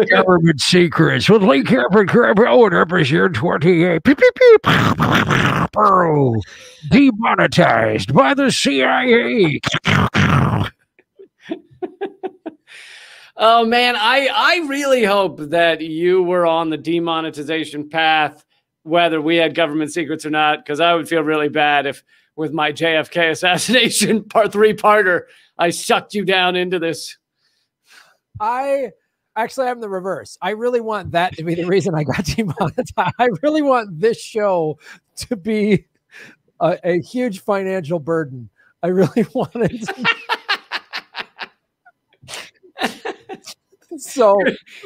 Government secrets with Lee Cameron episode 28. Pew, pew, pew. Demonetized by the CIA. Oh man, I really hope that you were on the demonetization path, whether we had government secrets or not, because I would feel really bad if with my JFK assassination three-parter, I sucked you down into this. I actually am the reverse. I really want that to be the reason I got demonetized. I really want this show to be a huge financial burden. I really want it to So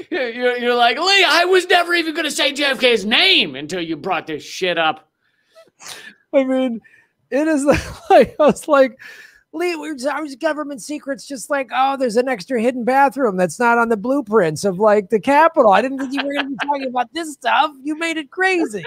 you're like, Lee, I was never even going to say JFK's name until you brought this shit up. I mean, it is like, I was like, Lee, I was government secrets, just like, oh, there's an extra hidden bathroom that's not on the blueprints of like the Capitol. I didn't think you were going to be talking about this stuff. You made it crazy.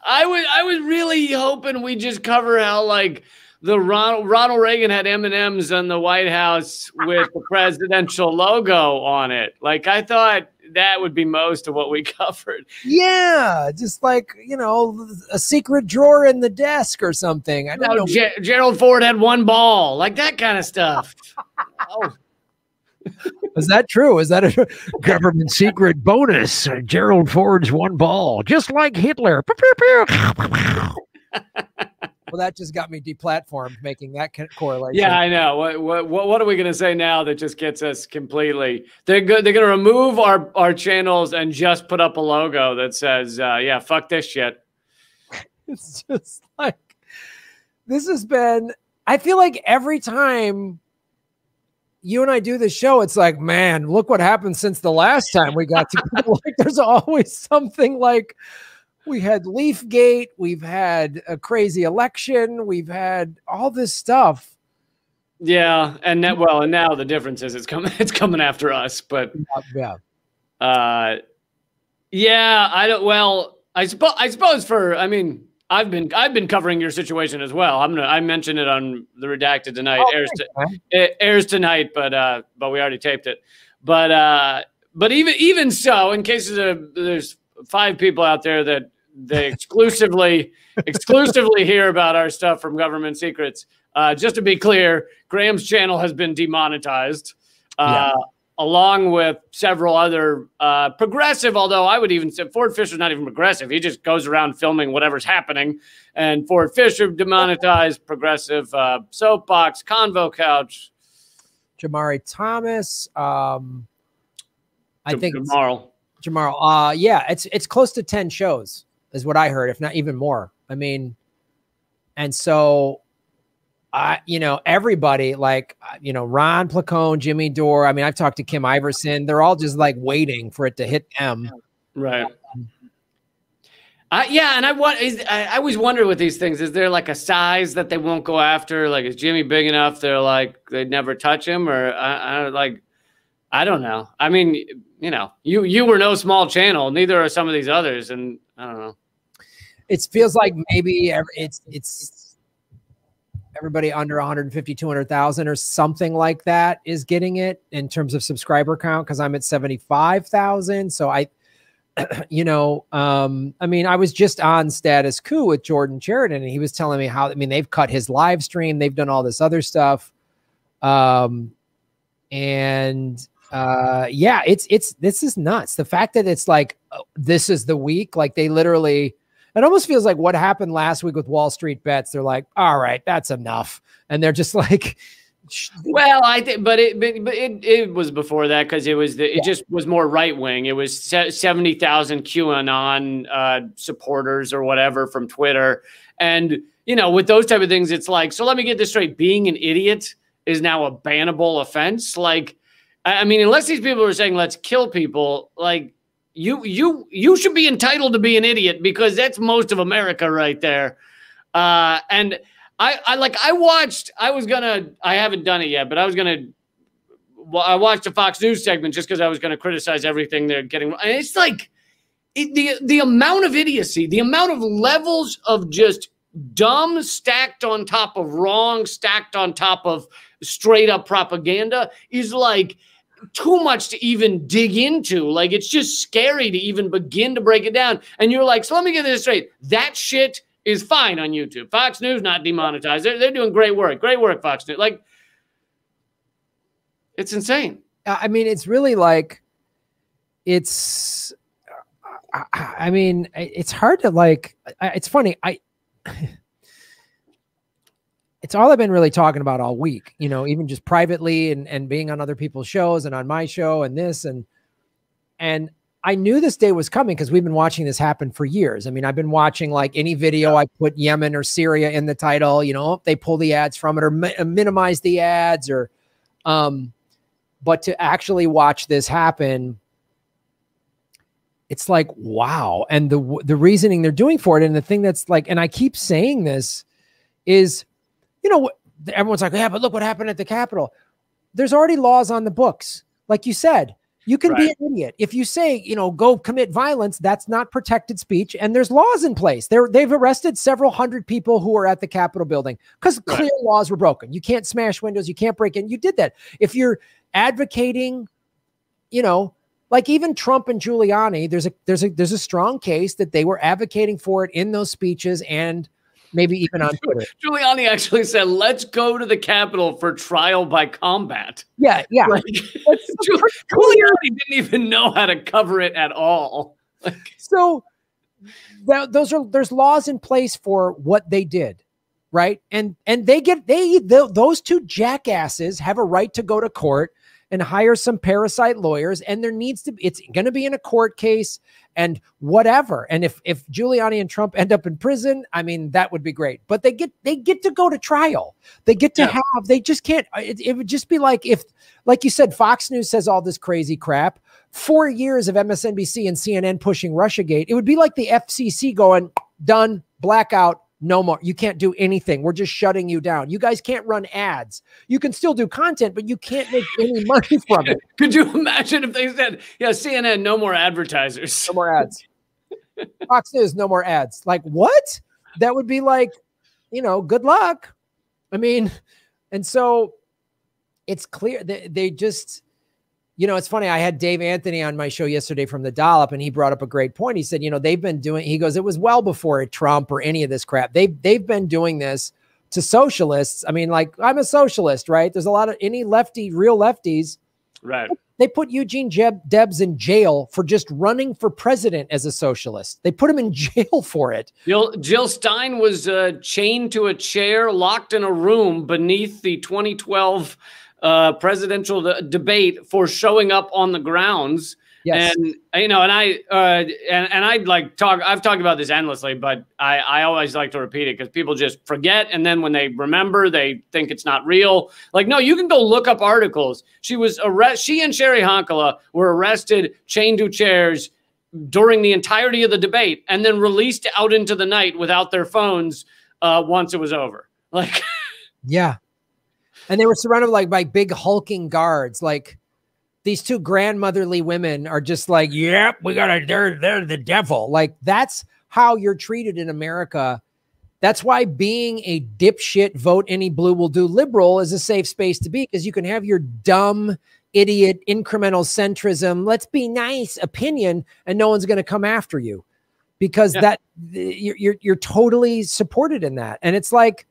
I was really hoping we just cover how like the Ronald Reagan had M&Ms on the White House with the presidential logo on it. Like, I thought that would be most of what we covered. Yeah, just like, you know, a secret drawer in the desk or something. I don't know. Gerald Ford had one ball, like that kind of stuff. Oh. Is that true? Is that a government secret bonus? Gerald Ford's one ball, just like Hitler. Well, that just got me deplatformed, making that correlation. Yeah, I know. What are we going to say now that just gets us completely? They're going to remove our channels and just put up a logo that says, "Yeah, fuck this shit." It's just like this has been. I feel like every time you and I do this show, it's like, man, look what happened since the last time we got together. Like, there's always something like. We had Leafgate. We've had a crazy election. We've had all this stuff. Yeah, and now the difference is it's coming after us. But yeah, yeah. I don't. Well, I suppose for. I mean, I've been covering your situation as well. I mentioned it on the Redacted tonight. It airs tonight, but we already taped it. But even so, in case there's 5 people out there that they exclusively hear about our stuff from government secrets. Just to be clear, Graham's channel has been demonetized, along with several other progressive, although I would even say Ford Fisher's not even progressive. He just goes around filming whatever's happening. And Ford Fisher demonetized, progressive Soapbox, Convo Couch. Jamari Thomas. I think Jamarl. Yeah, it's close to 10 shows is what I heard, if not even more. I mean, and so everybody like, Ron Placone, Jimmy Dore. I mean, I've talked to Kim Iverson. They're all just like waiting for it to hit them. Right. Yeah. And I always wonder with these things, is there like a size that they won't go after? Like, is Jimmy big enough? They're like, they'd never touch him, or I don't know. I mean, you were no small channel. Neither are some of these others. And I don't know. It feels like maybe it's everybody under 150, 200,000 or something like that is getting it in terms of subscriber count. Cause I'm at 75,000. So I mean, I was just on Status Quo with Jordan Sheridan, and he was telling me how, they've cut his live stream. They've done all this other stuff. Yeah, this is nuts. The fact that it's like, this is the week, like they literally, it almost feels like what happened last week with Wall Street Bets. They're like, all right, that's enough. And they're just like, well, I think, but it was before that. Cause it just was more right wing. It was 70,000 QAnon, supporters or whatever from Twitter. And, with those type of things, it's like, so let me get this straight. Being an idiot is now a bannable offense. Like, I mean, unless these people are saying, let's kill people, like you should be entitled to be an idiot, because that's most of America right there. And I haven't done it yet, but I watched a Fox News segment just because I was going to criticize everything they're getting. And it's like the amount of idiocy, the amount of levels of just dumb stacked on top of wrong, stacked on top of straight up propaganda is like, too much to even dig into. Like, it's just scary to even begin to break it down. And you're like, so let me get this straight. That shit is fine on YouTube. Fox News not demonetized. They're doing great work. Great work, Fox News. Like, it's insane. I mean, it's really like, it's, I mean, it's hard to like, it's funny. It's all I've been really talking about all week, you know, even just privately and being on other people's shows and on my show and this, and I knew this day was coming because we've been watching this happen for years. I mean, I've been watching like any video I put Yemen or Syria in the title, you know, they pull the ads from it or minimize the ads or, but to actually watch this happen, it's like, wow. And the reasoning they're doing for it. And the thing that's like, and I keep saying this is, you know, everyone's like, yeah, but look what happened at the Capitol. There's already laws on the books. Like you said, you can be an idiot. If you say, you know, go commit violence, that's not protected speech. And there's laws in place. They've arrested several hundred people who were at the Capitol building because clear laws were broken. You can't smash windows. You can't break in. You did that. If you're advocating, you know, like even Trump and Giuliani, there's a strong case that they were advocating for it in those speeches and maybe even on Twitter. Giuliani actually said, let's go to the Capitol for trial by combat. Yeah, yeah. Like, Giuliani didn't even know how to cover it at all. Like, so there's laws in place for what they did, right? And those two jackasses have a right to go to court and hire some parasite lawyers, and it's going to be in a court case and whatever. And if Giuliani and Trump end up in prison, I mean, that would be great. But they get to go to trial. They get to they just can't. It would just be like if, like you said, Fox News says all this crazy crap. 4 years of MSNBC and CNN pushing Russiagate. It would be like the FCC going, done, blackout. No more. You can't do anything. We're just shutting you down. You guys can't run ads. You can still do content, but you can't make any money from it. Could you imagine if they said, yeah, CNN, no more advertisers. No more ads. Fox News, no more ads. Like what? That would be like, you know, good luck. I mean, and so it's clear that they just, you know, it's funny. I had Dave Anthony on my show yesterday from the Dollop, and he brought up a great point. He said, you know, they've been doing, he goes, it was well before Trump or any of this crap. They've been doing this to socialists. I mean, like, I'm a socialist, right? There's a lot of any real lefties. Right. They put Eugene Debs in jail for just running for president as a socialist. They put him in jail for it. Jill Stein was chained to a chair, locked in a room beneath the 2012 presidential debate for showing up on the grounds. Yes. And, you know, and I've talked about this endlessly, but I always like to repeat it because people just forget. And then when they remember, they think it's not real. Like, no, you can go look up articles. She and Sherry Honkala were arrested, chained to chairs during the entirety of the debate and then released out into the night without their phones once it was over. Like, yeah. And they were surrounded like by big hulking guards. Like these two grandmotherly women are just like, yep, they're the devil. Like that's how you're treated in America. That's why being a dipshit vote any blue will do liberal is a safe space to be, because you can have your dumb, idiot, incremental centrism, let's be nice opinion, and no one's going to come after you because you're totally supported in that. And it's like,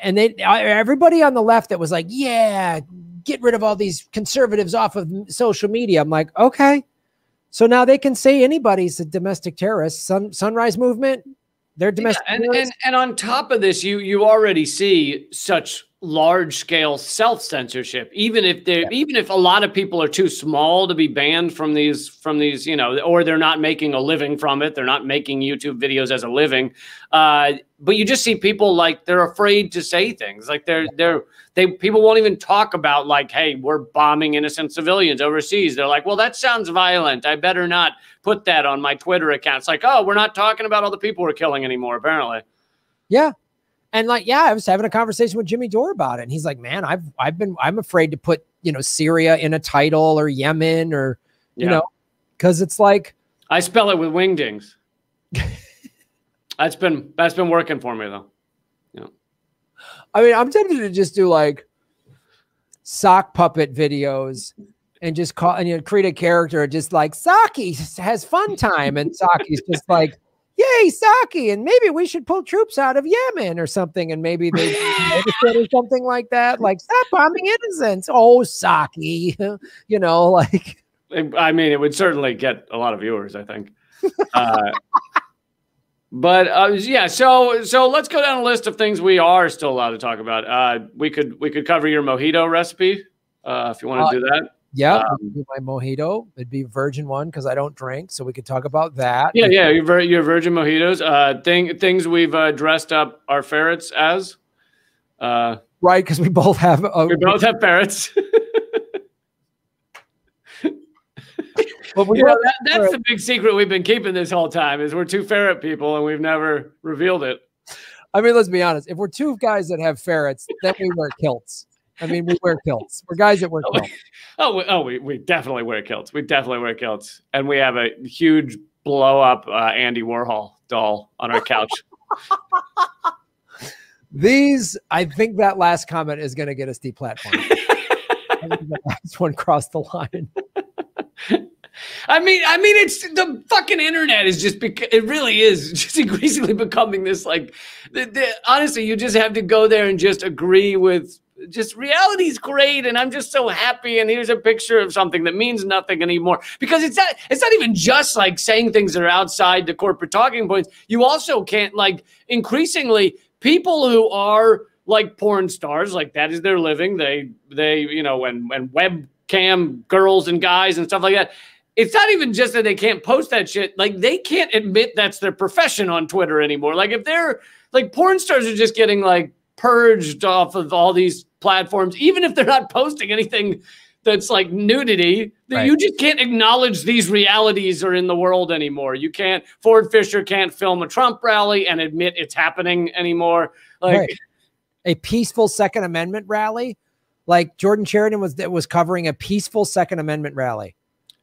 and everybody on the left that was like, yeah, get rid of all these conservatives off of social media. I'm like, okay. So now they can say anybody's a domestic terrorist. Sunrise Movement, they're domestic terrorists. And on top of this, you already see such large scale self-censorship, even if a lot of people are too small to be banned from these, you know, or they're not making a living from it. They're not making YouTube videos as a living. But you just see people like they're afraid to say things like people won't even talk about like, hey, we're bombing innocent civilians overseas. They're like, well, that sounds violent. I better not put that on my Twitter account. It's like, oh, we're not talking about all the people we're killing anymore, apparently. Yeah. And like, yeah, I was having a conversation with Jimmy Dore about it. And he's like, man, I'm afraid to put, you know, Syria in a title or Yemen or, you know, because it's like. I spell it with wingdings. That's been working for me though. Yeah. I mean, I'm tempted to just do like sock puppet videos and just call and create a character just like Saki has fun time, and Saki's just like, yay, Saki, and maybe we should pull troops out of Yemen or something, and maybe they or something like that, like stop bombing innocents. Oh, Saki, like. I mean, it would certainly get a lot of viewers, I think. But yeah, so let's go down a list of things we are still allowed to talk about. We could cover your mojito recipe if you want to do that. Yeah, my mojito. It'd be virgin one because I don't drink, so we could talk about that. Yeah, yeah, your virgin mojitos. Things we've dressed up our ferrets as. Right, because we both have. Ferrets. But that's the big secret we've been keeping this whole time is we're two ferret people and we've never revealed it. I mean, let's be honest. If we're two guys that have ferrets, then we wear kilts. I mean, we wear kilts. We're guys that wear kilts. We definitely wear kilts. We definitely wear kilts. And we have a huge blow up Andy Warhol doll on our couch. I think that last comment is going to get us deplatformed. I think the last one crossed the line. I mean, it's the fucking internet is just it really is just increasingly becoming this like, honestly, you just have to go there and just agree with just reality's great. And I'm just so happy. And here's a picture of something that means nothing anymore because it's not even just like saying things that are outside the corporate talking points. You also can't like increasingly people who are like porn stars, like that is their living. They, when webcam girls and guys and stuff like that. It's not even just that they can't post that shit. Like they can't admit that's their profession on Twitter anymore. Like if they're like porn stars are just getting like purged off of all these platforms, even if they're not posting anything that's like nudity, right. You just can't acknowledge these realities are in the world anymore. You can't, Ford Fisher can't film a Trump rally and admit it's happening anymore. Like right. A peaceful Second Amendment rally. Like Jordan Sheridan was covering a peaceful Second Amendment rally.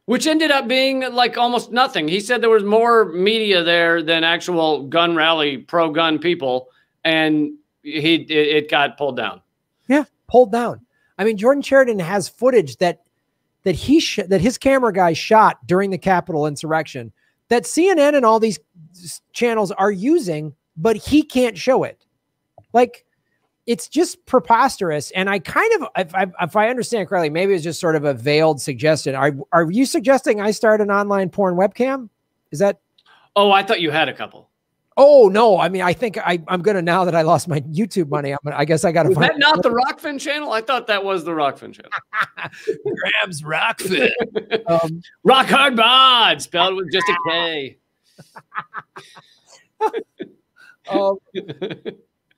Which ended up being like almost nothing. He said there was more media there than actual gun rally, pro-gun people, and it got pulled down. Yeah, pulled down. I mean, Jordan Sheridan has footage that his camera guy shot during the Capitol insurrection that CNN and all these channels are using, but he can't show it. Like, it's just preposterous. And I kind of, if I understand correctly, maybe it's just sort of a veiled suggestion. Are you suggesting I start an online porn webcam? Is that? Oh, I thought you had a couple. Oh, no. I mean, I think I'm going to, now that I lost my YouTube money, I guess I got to find. Is that not the Rockfin channel? I thought that was the Rockfin channel. Graham's Rockfin. Rock Hard Bod, spelled with just a K.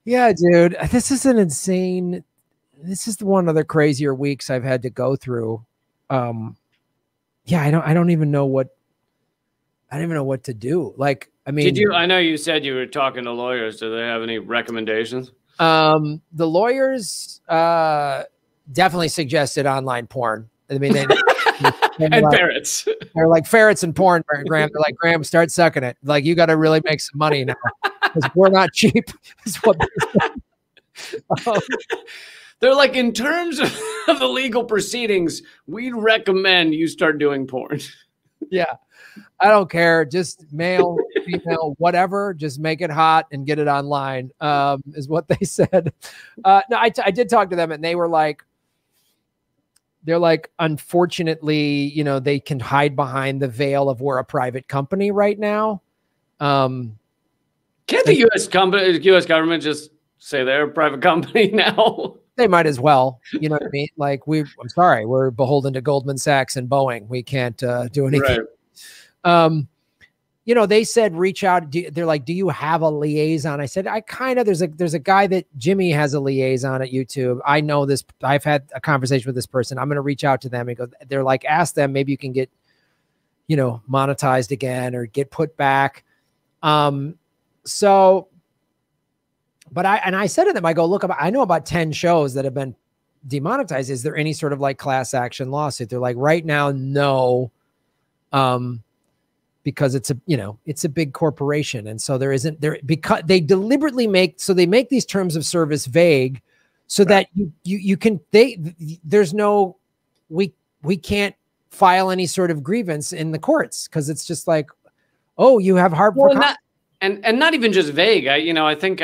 Yeah, dude, this is one of the crazier weeks I've had to go through. Yeah, I don't even know what to do. Like, I mean, I know you said you were talking to lawyers. Do they have any recommendations? The lawyers definitely suggested online porn. I mean, and like, ferrets. They're like ferrets and porn, Graham. They're like, Graham, start sucking it. Like, you got to really make some money now. Because we're not cheap. Is what they're like, in terms of the legal proceedings, we'd recommend you start doing porn. Yeah, I don't care. Just male, female, whatever. Just make it hot and get it online. Is what they said. No, I did talk to them, and they were like, they're like, unfortunately, they can hide behind the veil of we're a private company right now. Can't the U.S. government just say they're a private company now? They might as well. You know what I mean? Like, I'm sorry, we're beholden to Goldman Sachs and Boeing. We can't do anything. Right. They said reach out. They're like, do you have a liaison? I said, there's a guy that Jimmy has a liaison at YouTube. I know this. I've had a conversation with this person. I'm going to reach out to them. They're like, ask them. Maybe you can get, monetized again or get put back. But I said to them, I go, look, I know about 10 shows that have been demonetized. Is there any sort of like class action lawsuit? They're like, right now, no. Because it's a big corporation. And so there isn't there, because they deliberately make these terms of service vague so that you can, there's no, we can't file any sort of grievance in the courts because it's just like, oh, you have harmful. Well, and not even just vague. I think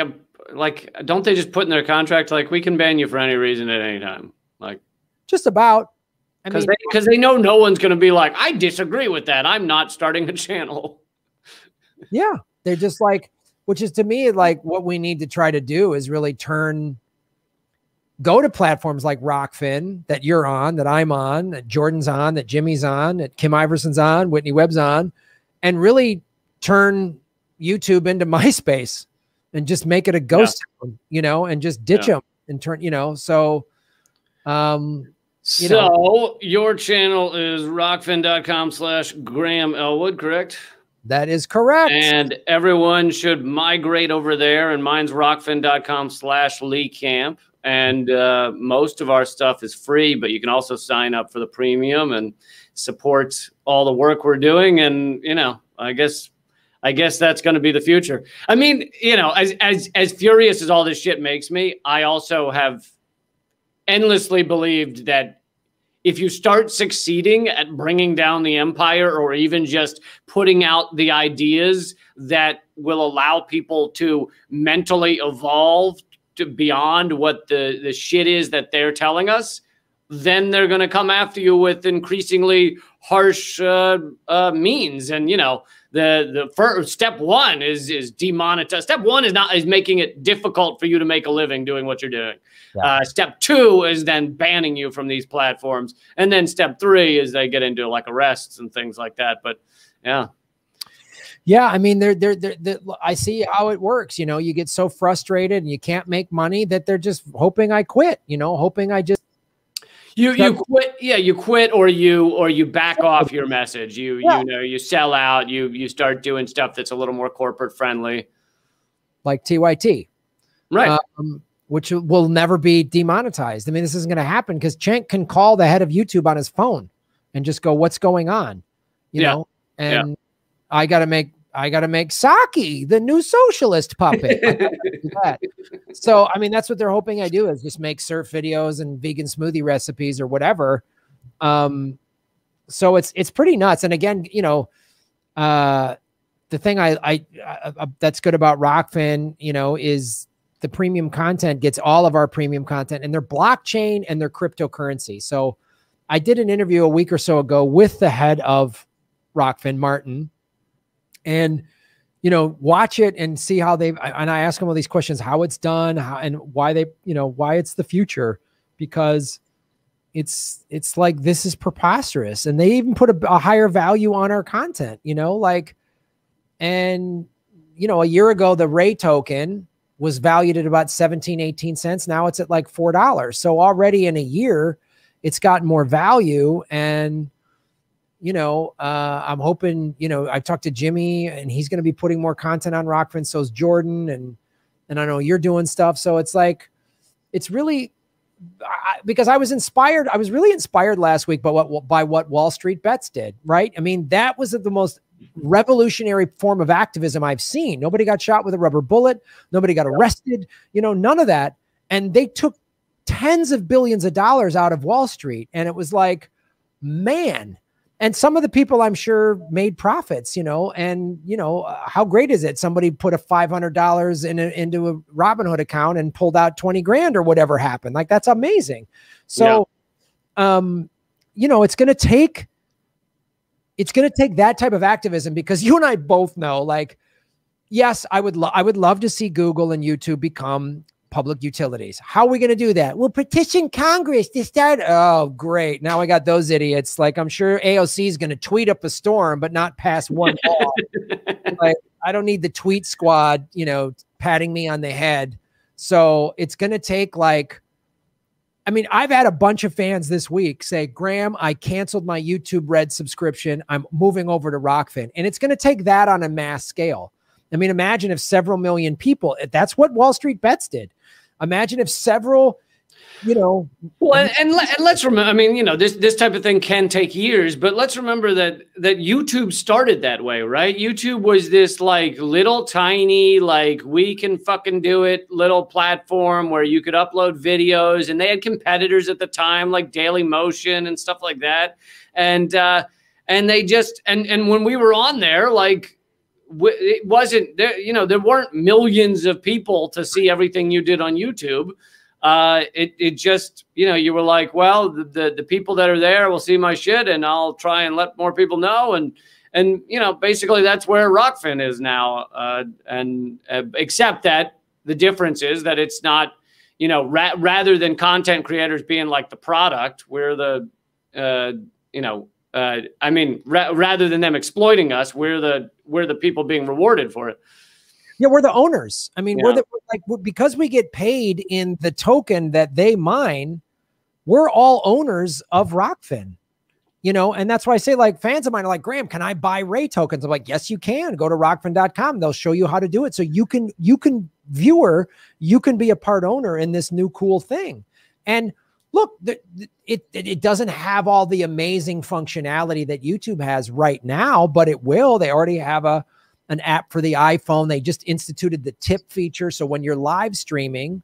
like, don't they just put in their contract like we can ban you for any reason at any time? Like, just about. Because they know no one's going to be like, I disagree with that. I'm not starting a channel. Yeah, they're just like, which is to me like what we need to try to do is really go to platforms like Rockfin that you're on, that I'm on, that Jordan's on, that Jimmy's on, that Kim Iverson's on, Whitney Webb's on, and really turn YouTube into MySpace and just make it a ghost town, and just ditch them and turn, so, your channel is rockfin.com/Graham Elwood, correct? That is correct. And everyone should migrate over there. And mine's rockfin.com/Lee Camp. And most of our stuff is free, but you can also sign up for the premium and support all the work we're doing. And, I guess that's going to be the future. I mean, as furious as all this shit makes me, I also have endlessly believed that if you start succeeding at bringing down the empire or even just putting out the ideas that will allow people to mentally evolve to beyond what the shit is that they're telling us, then they're going to come after you with increasingly harsh means. And, the first step one is demonetize. Step one is making it difficult for you to make a living doing what you're doing. Yeah. Step two is then banning you from these platforms. And then step three is they get into like arrests and things like that. But yeah. Yeah. I mean, I see how it works. You get so frustrated and you can't make money that they're just hoping I quit, hoping I just. You quit. Yeah. You quit or you back off your message. You sell out, you start doing stuff that's a little more corporate friendly. Like TYT. Right. Which will never be demonetized. I mean, this isn't going to happen because Cenk can call the head of YouTube on his phone and just go, what's going on? You know? And I got to make Saki the new socialist puppet. So, I mean, that's what they're hoping I do is just make surf videos and vegan smoothie recipes or whatever. So it's pretty nuts. And again, the thing I that's good about Rockfin, is the premium content gets all of our premium content and their blockchain and their cryptocurrency. So I did an interview a week or so ago with the head of Rockfin, Martin, and, watch it and see how and I ask them all these questions, how it's done, and why why it's the future, because it's like, this is preposterous. And they even put a higher value on our content, and, a year ago, the Ray token was valued at about 17, 18 cents. Now it's at like $4. So already in a year, it's gotten more value. And, I'm hoping, I talked to Jimmy and he's going to be putting more content on Rockfin. So is Jordan. And I know you're doing stuff. So it's like, it's really, because I was really inspired last week by what Wall Street Bets did. Right. I mean, that was the most revolutionary form of activism I've seen. Nobody got shot with a rubber bullet. Nobody got arrested, none of that. And they took tens of billions of dollars out of Wall Street. And it was like, man. And some of the people I'm sure made profits, and how great is it? Somebody put a $500 into a Robinhood account and pulled out 20 grand or whatever happened. Like, that's amazing. So, it's going to take that type of activism, because you and I both know, like, yes, I would love to see Google and YouTube become public utilities. How are we going to do that? We'll petition Congress to start. Oh, great. Now I got those idiots. Like, I'm sure AOC is going to tweet up a storm, but not pass one law. Like, I don't need the tweet squad, patting me on the head. So it's going to take I've had a bunch of fans this week say, Graham, I canceled my YouTube Red subscription. I'm moving over to Rockfin. And it's going to take that on a mass scale. I mean, imagine if several million people, that's what Wall Street Bets did. Imagine if several you know. Well, and let's remember, I mean, you know, this type of thing can take years, but let's remember that YouTube started that way, right? YouTube was this like little tiny, like we can fucking do it little platform where you could upload videos, and they had competitors at the time like Daily Motion and stuff like that. And they just, and when we were on there, like it wasn't there, you know, there weren't millions of people to see everything you did on YouTube. It just, you know, you were like, well, the people that are there will see my shit, and I'll try and let more people know. And, you know, basically that's where Rockfin is now. Except that the difference is that it's not, you know, rather than content creators being like the product, we're the, you know, I mean, rather than them exploiting us, we're the people being rewarded for it. Yeah, we're the owners. I mean, we're because we get paid in the token that they mine, we're all owners of Rockfin, you know, and that's why I say, like, fans of mine are like, Graham, can I buy Ray tokens? I'm like, yes, you can. Go to rockfin.com. They'll show you how to do it. So you can viewer, you can be a part owner in this new cool thing. And look, it doesn't have all the amazing functionality that YouTube has right now, but it will. They already have an app for the iPhone. They just instituted the tip feature. So when you're live streaming,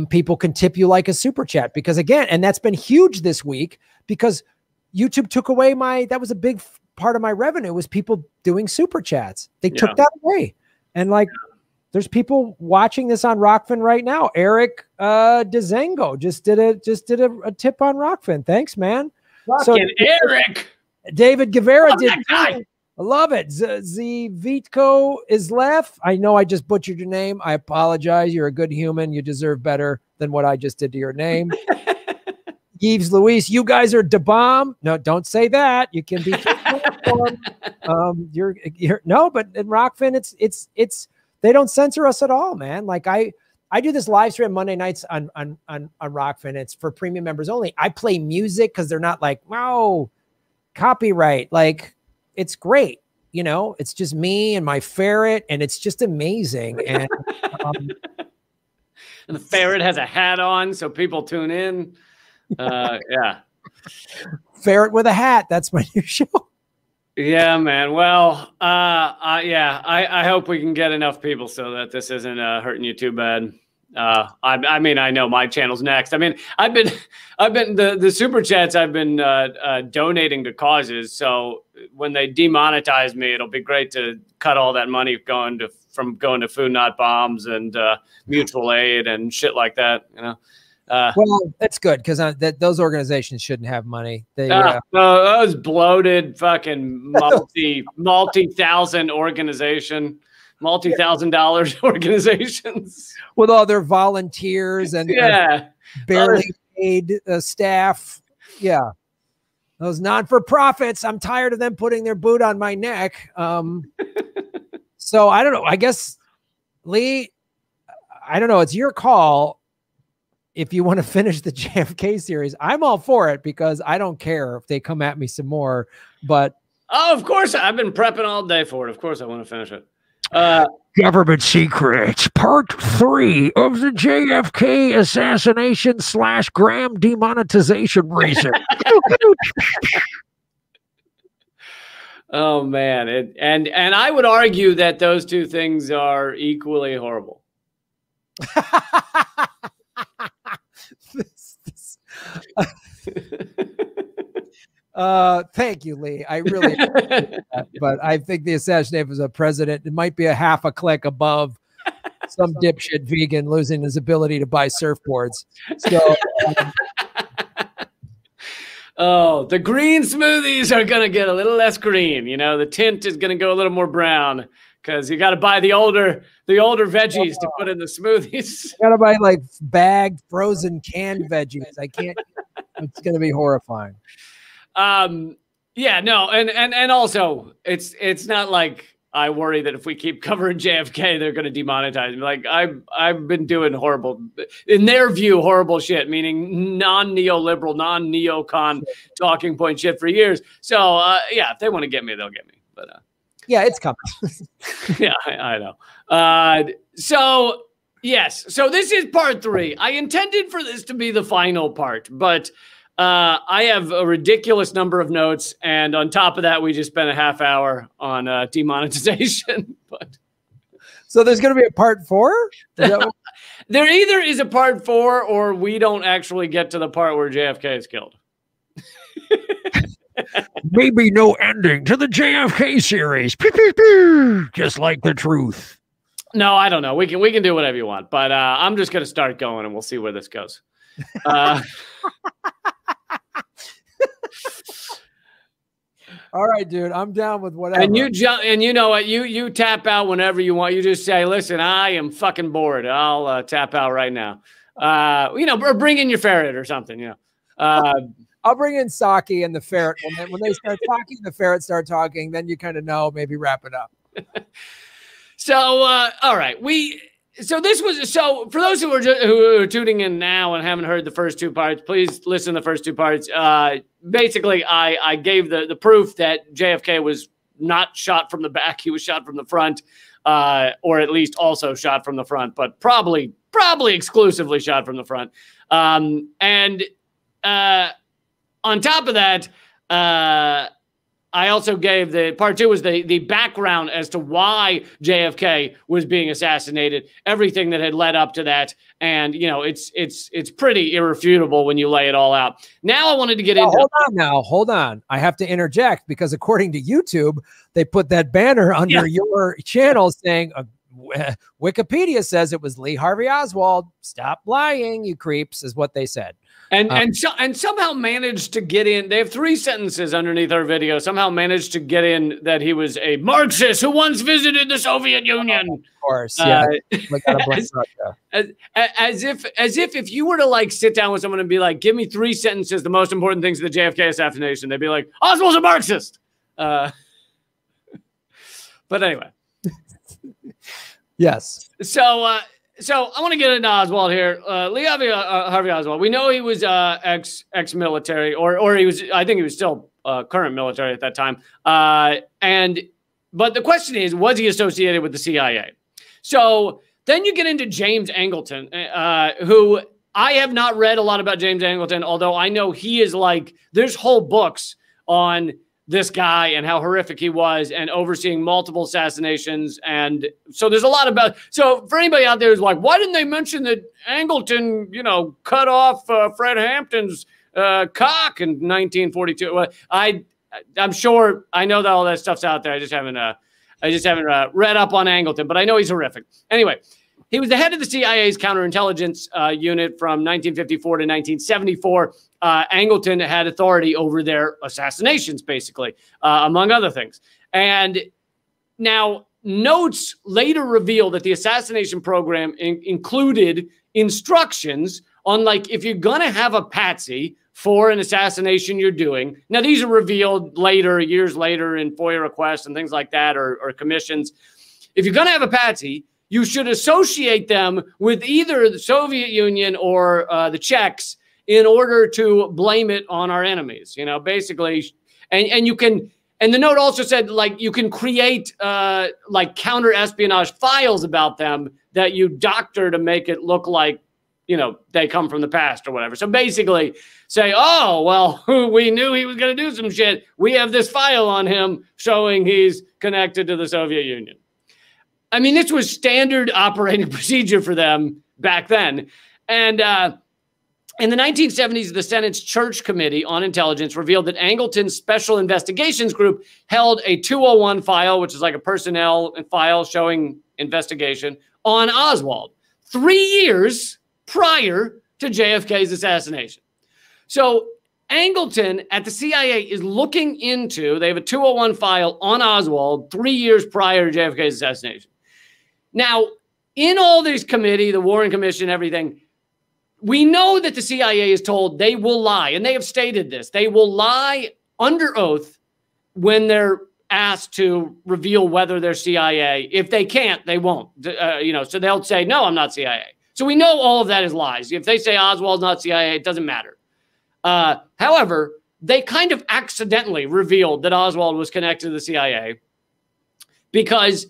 people can tip you like a super chat, because again, and that's been huge this week because YouTube took away that was a big part of my revenue, was people doing super chats. They took that away. And like, there's people watching this on Rockfin right now. Eric DeZango just did a tip on Rockfin. Thanks, man. Fucking Eric. David Guevara did. I love it. Zvitko is left. I know I just butchered your name. I apologize. You're a good human. You deserve better than what I just did to your name. Yves Luis, you guys are da bomb. No, don't say that. You can be. You're no, but in Rockfin, it's they don't censor us at all, man. Like I do this live stream Monday nights on Rockfin. It's for premium members only. I play music because they're not like, wow, copyright. Like, it's great. You know, it's just me and my ferret, and it's just amazing. And, and the ferret has a hat on, so people tune in. Yeah. Ferret with a hat. That's my new show. Yeah, man. Well, yeah, I hope we can get enough people so that this isn't hurting you too bad. I mean, I know my channel's next. I mean, I've been the super chats I've been donating to causes. So when they demonetize me, it'll be great to cut all that money from going to Food Not Bombs and mutual aid and shit like that. You know. Well, that's good, because those organizations shouldn't have money. Those bloated fucking multi-thousand $1,000 organizations with all their volunteers and barely paid staff. Yeah, those non-for-profits. I'm tired of them putting their boot on my neck. So I don't know. I guess, Lee, I don't know. It's your call. If you want to finish the JFK series, I'm all for it, because I don't care if they come at me some more. But oh, of course, I've been prepping all day for it. Of course, I want to finish it. Government Secrets, Part 3 of the JFK assassination / Graham demonetization reason. Oh man, and I would argue that those two things are equally horrible. Thank you, Lee. I really that, but I think the assassination of a president, it might be a half a click above some dipshit vegan losing his ability to buy surfboards. So oh, the green smoothies are gonna get a little less green. You know, the tint is gonna go a little more brown, because you got to buy the older veggies to put in the smoothies. Got to buy like bagged, frozen, canned veggies. I can't. It's going to be horrifying. Yeah, no, and also it's not like I worry that if we keep covering JFK, they're going to demonetize me. Like I've been doing horrible, in their view, horrible shit, meaning non-neoliberal, non-neocon talking point shit for years. So yeah, if they want to get me, they'll get me. But yeah, it's coming. Yeah, I know. So Yes. So this is part 3. I intended for this to be the final part, but I have a ridiculous number of notes. And on top of that, we just spent a half hour on demonetization. But so there's going to be a part 4? There either is a part 4 or we don't actually get to the part where JFK is killed. Maybe no ending to the JFK series. Just like the truth. No, I don't know. We can do whatever you want, but I'm just going to start going and we'll see where this goes. All right, dude, I'm down with whatever. And you know what? You tap out whenever you want. You just say, "Listen, I am fucking bored. I'll tap out right now." Or bring in your ferret or something. I'll bring in Saki and the ferret. When they start talking, the ferret start talking. Then you kind of know. Maybe wrap it up. So, all right, so for those who are tuning in now and haven't heard the first 2 parts, please listen to the first 2 parts. Basically, I gave the proof that JFK was not shot from the back; he was shot from the front, or at least also shot from the front, but probably exclusively shot from the front. And on top of that, I also gave part 2 was the background as to why JFK was being assassinated, everything that had led up to that. And, it's pretty irrefutable when you lay it all out. Now I wanted to get into— Hold on. I have to interject because according to YouTube, they put that banner under your channel saying, Wikipedia says it was Lee Harvey Oswald. Stop lying, you creeps, is what they said. And somehow managed to get in. They have 3 sentences underneath our video. Somehow managed to get in that he was a Marxist who once visited the Soviet Union. Of course, yeah. As if you were to sit down with someone and be like, "Give me 3 sentences, the most important things of the JFK assassination," they'd be like, "Oswald's a Marxist." But anyway, yes. So I want to get into Oswald here. Lee Harvey Oswald. We know he was ex-military, or he was. I think he was still current military at that time. But the question is, was he associated with the CIA? So then you get into James Angleton, who I have not read a lot about James Angleton, although I know he is there's whole books on this guy and how horrific he was and overseeing multiple assassinations. And so there's a lot about, so for anybody out there who's like, why didn't they mention that Angleton, cut off Fred Hampton's cock in 1942? Well, I'm sure I know that all that stuff's out there. I just haven't read up on Angleton, but I know he's horrific. Anyway, he was the head of the CIA's counterintelligence unit from 1954 to 1974. Angleton had authority over their assassinations, basically, among other things. And now notes later reveal that the assassination program included instructions on, if you're going to have a patsy for an assassination you're doing. Now, these are revealed later, years later, in FOIA requests and things like that, or commissions. If you're going to have a patsy, you should associate them with either the Soviet Union or the Czechs in order to blame it on our enemies, basically. And you can, and the note also said, you can create counter-espionage files about them that you doctor to make it look like, they come from the past or whatever. So basically say, oh, well, we knew he was going to do some shit. We have this file on him showing he's connected to the Soviet Union. I mean, this was standard operating procedure for them back then. And in the 1970s, the Senate's Church Committee on Intelligence revealed that Angleton's Special Investigations Group held a 201 file, which is like a personnel file showing investigation, on Oswald 3 years prior to JFK's assassination. So Angleton at the CIA is looking into, they have a 201 file on Oswald 3 years prior to JFK's assassination. Now, in all this committee, the Warren Commission, everything, we know that the CIA is told they will lie, and they have stated this. They will lie under oath when they're asked to reveal whether they're CIA. If they can't, they won't. So they'll say, no, I'm not CIA. So we know all of that is lies. If they say Oswald's not CIA, it doesn't matter. However, they kind of accidentally revealed that Oswald was connected to the CIA because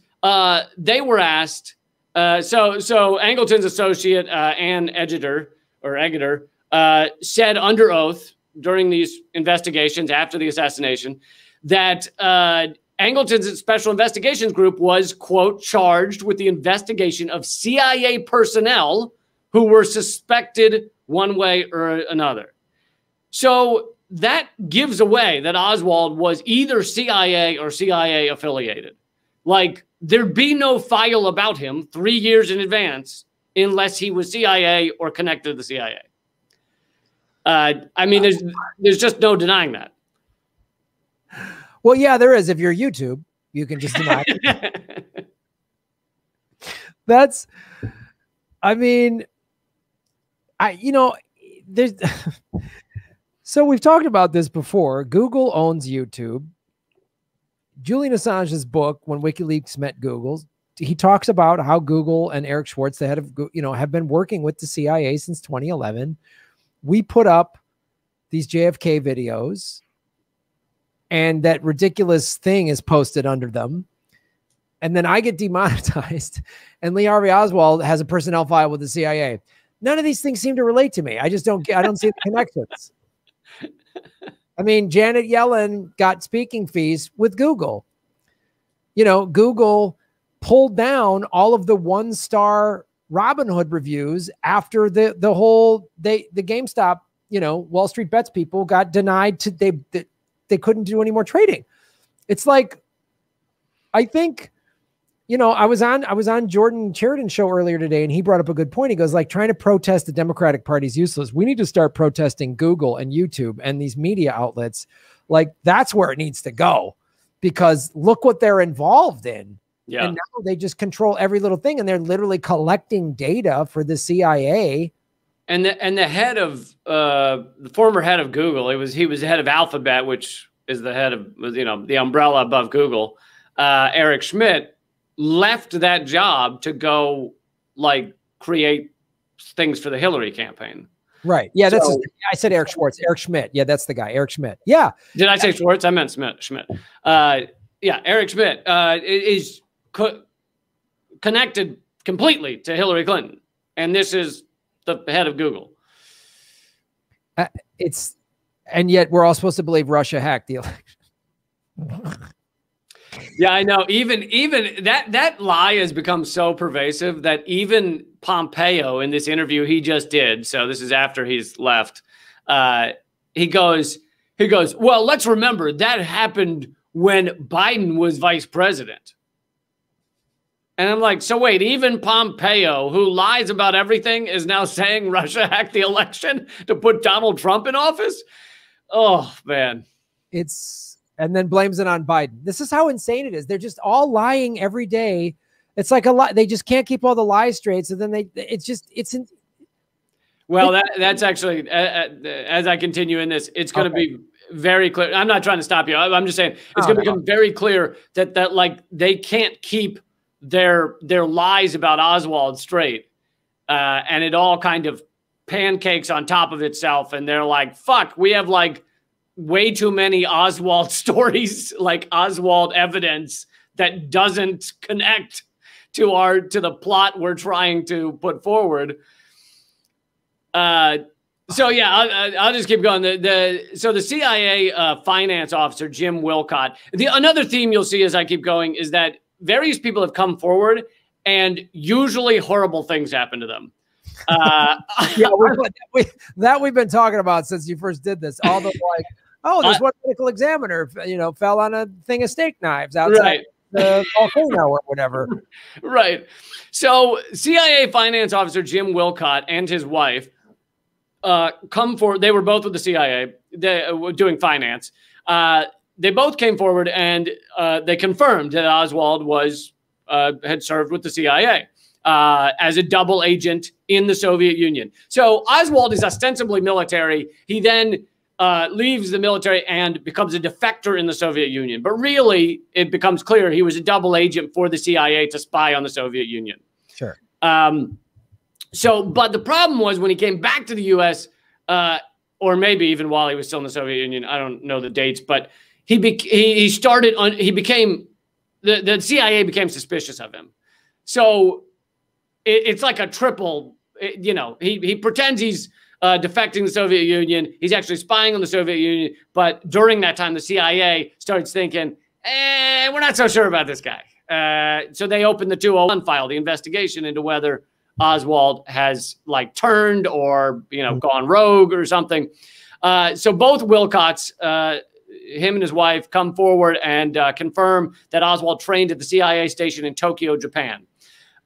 they were asked So Angleton's associate, Ann Eggeter, said under oath during these investigations after the assassination that Angleton's Special Investigations Group was, quote, charged with the investigation of CIA personnel who were suspected one way or another. So that gives away that Oswald was either CIA or CIA affiliated. Like, there'd be no file about him 3 years in advance unless he was CIA or connected to the CIA. I mean, there's just no denying that. Well, yeah, there is. If you're YouTube, you can just deny it. That's, I mean, there's, so we've talked about this before. Google owns YouTube. Julian Assange's book, When WikiLeaks Met Google, he talks about how Google and Eric Schwartz, the head of, have been working with the CIA since 2011. We put up these JFK videos, and that ridiculous thing is posted under them. And then I get demonetized, and Lee Harvey Oswald has a personnel file with the CIA. None of these things seem to relate to me. I don't see the connections. I mean, Janet Yellen got speaking fees with Google. Google pulled down all of the 1-star Robinhood reviews after the GameStop, Wall Street Bets people got denied they couldn't do any more trading. It's like, I think, I was on Jordan Sheridan's show earlier today, and he brought up a good point. He goes, like, trying to protest the Democratic Party is useless. We need to start protesting Google and YouTube and these media outlets. Like, that's where it needs to go, because look what they're involved in. Yeah. And now they just control every little thing, and they're literally collecting data for the CIA. And the head of the former head of Google, he was the head of Alphabet, which is the head of the umbrella above Google. Eric Schmidt left that job to go create things for the Hillary campaign. Right. Yeah. I said Eric Schwartz. Eric Schmidt. Yeah, that's the guy. Eric Schmidt. Yeah. Did I say Schwartz? I meant Schmidt. Yeah, Eric Schmidt is connected completely to Hillary Clinton, and this is the head of Google. And yet we're all supposed to believe Russia hacked the election. Yeah, I know. Even that lie has become so pervasive that even Pompeo, in this interview he just did, so this is after he's left, he goes, well, let's remember that happened when Biden was vice president. And I'm like, so wait, even Pompeo, who lies about everything, is now saying Russia hacked the election to put Donald Trump in office? Oh, man. And then blames it on Biden. This is how insane it is. They're just all lying every day. It's like a lie. They just can't keep all the lies straight. So then that's actually, as I continue in this, it's going to be very clear. I'm not trying to stop you. I'm just saying it's going to become very clear that they can't keep their lies about Oswald straight. And it all kind of pancakes on top of itself. And they're like, fuck, we have way too many Oswald stories, Oswald evidence that doesn't connect to the plot we're trying to put forward. So yeah, I'll just keep going. So the CIA finance officer, Jim Wilcott, another theme you'll see as I keep going is that various people have come forward and usually horrible things happen to them. Yeah, we've been talking about since you first did this. All the there's one medical examiner, fell on a thing of steak knives outside the volcano or whatever. Right. So CIA finance officer Jim Wilcott and his wife come forward. They were both with the CIA. They were doing finance. They both came forward and they confirmed that Oswald had served with the CIA as a double agent in the Soviet Union. So Oswald is ostensibly military. He then leaves the military and becomes a defector in the Soviet Union. But really, it becomes clear he was a double agent for the CIA to spy on the Soviet Union. Sure. But the problem was when he came back to the U.S., or maybe even while he was still in the Soviet Union, I don't know the dates, but the CIA became suspicious of him. So it's like a triple. You know, he pretends he's defecting the Soviet Union. He's actually spying on the Soviet Union. But during that time, the CIA starts thinking, we're not so sure about this guy. So they opened the 201 file, the investigation into whether Oswald has like turned or, you know, gone rogue or something. So both Wilcots, him and his wife, come forward and confirm that Oswald trained at the CIA station in Tokyo, Japan.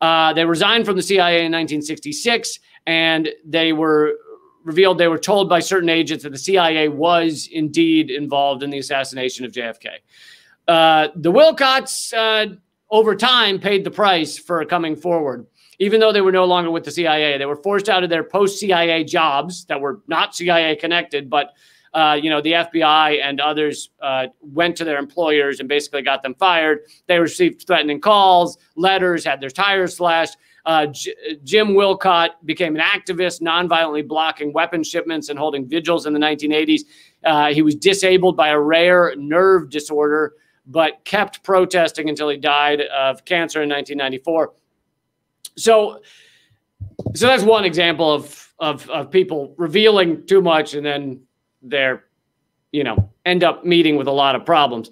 They resigned from the CIA in 1966, and they were revealed, they were told by certain agents that the CIA was indeed involved in the assassination of JFK. The Wilcots, over time, paid the price for coming forward. Even though they were no longer with the CIA, they were forced out of their post-CIA jobs that were not CIA connected, but you know, the FBI and others went to their employers and basically got them fired. They received threatening calls, letters, had their tires slashed. Jim Wilcott became an activist, nonviolently blocking weapons shipments and holding vigils in the 1980s. He was disabled by a rare nerve disorder, but kept protesting until he died of cancer in 1994. So that's one example of people revealing too much and then they're, you know, end up meeting with a lot of problems.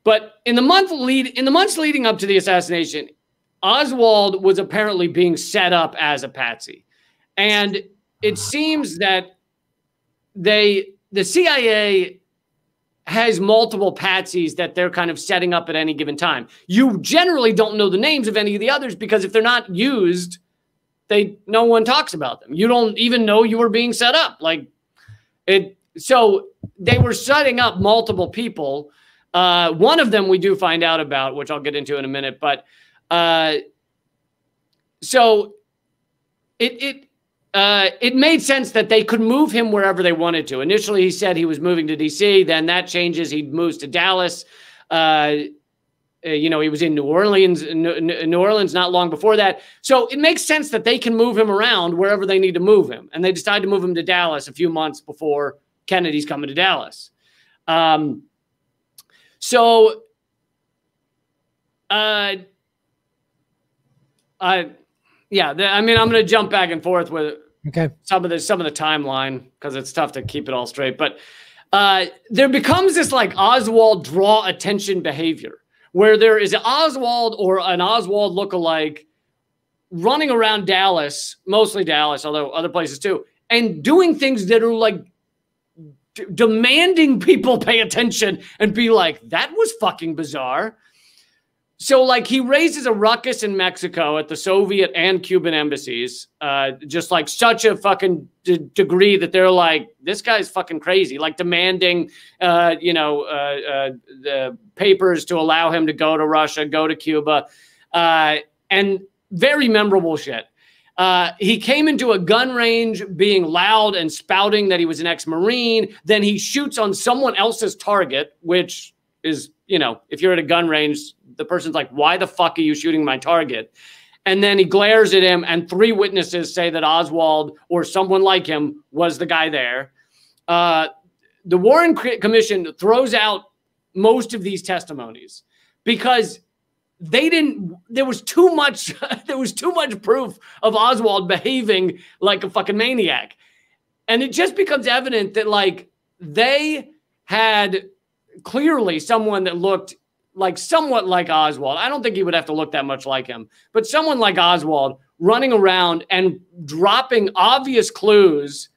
But in the months leading up to the assassination, Oswald was apparently being set up as a patsy. And it seems that the CIA has multiple patsies that they're kind of setting up at any given time. You generally don't know the names of any of the others because if they're not used, no one talks about them. You don't even know you were being set up. So they were setting up multiple people. One of them we do find out about, which I'll get into in a minute. But so it made sense that they could move him wherever they wanted to. Initially, he said he was moving to D.C. Then that changes. He moves to Dallas. You know, he was in New Orleans not long before that. So it makes sense that they can move him around wherever they need to move him. And they decide to move him to Dallas a few months before Kennedy's coming to Dallas. Yeah, I mean, I'm going to jump back and forth with some of the timeline because it's tough to keep it all straight. But there becomes this like Oswald draw attention behavior where there is an Oswald or an Oswald lookalike running around Dallas, mostly Dallas, although other places too, and doing things that are like demanding people pay attention and be like, that was fucking bizarre. So like he raises a ruckus in Mexico at the Soviet and Cuban embassies, just like such a fucking degree that they're like, this guy's fucking crazy, like demanding, the papers to allow him to go to Russia, go to Cuba, and very memorable shit. He came into a gun range being loud and spouting that he was an ex-Marine. Then he shoots on someone else's target, which is, you know, if you're at a gun range, the person's like, why the fuck are you shooting my target? And then he glares at him, and 3 witnesses say that Oswald or someone like him was the guy there. The Warren Commission throws out most of these testimonies because there was too much proof of Oswald behaving like a fucking maniac. And it just becomes evident that like they had clearly someone that looked like somewhat like Oswald. I don't think he would have to look that much like him, but someone like Oswald running around and dropping obvious clues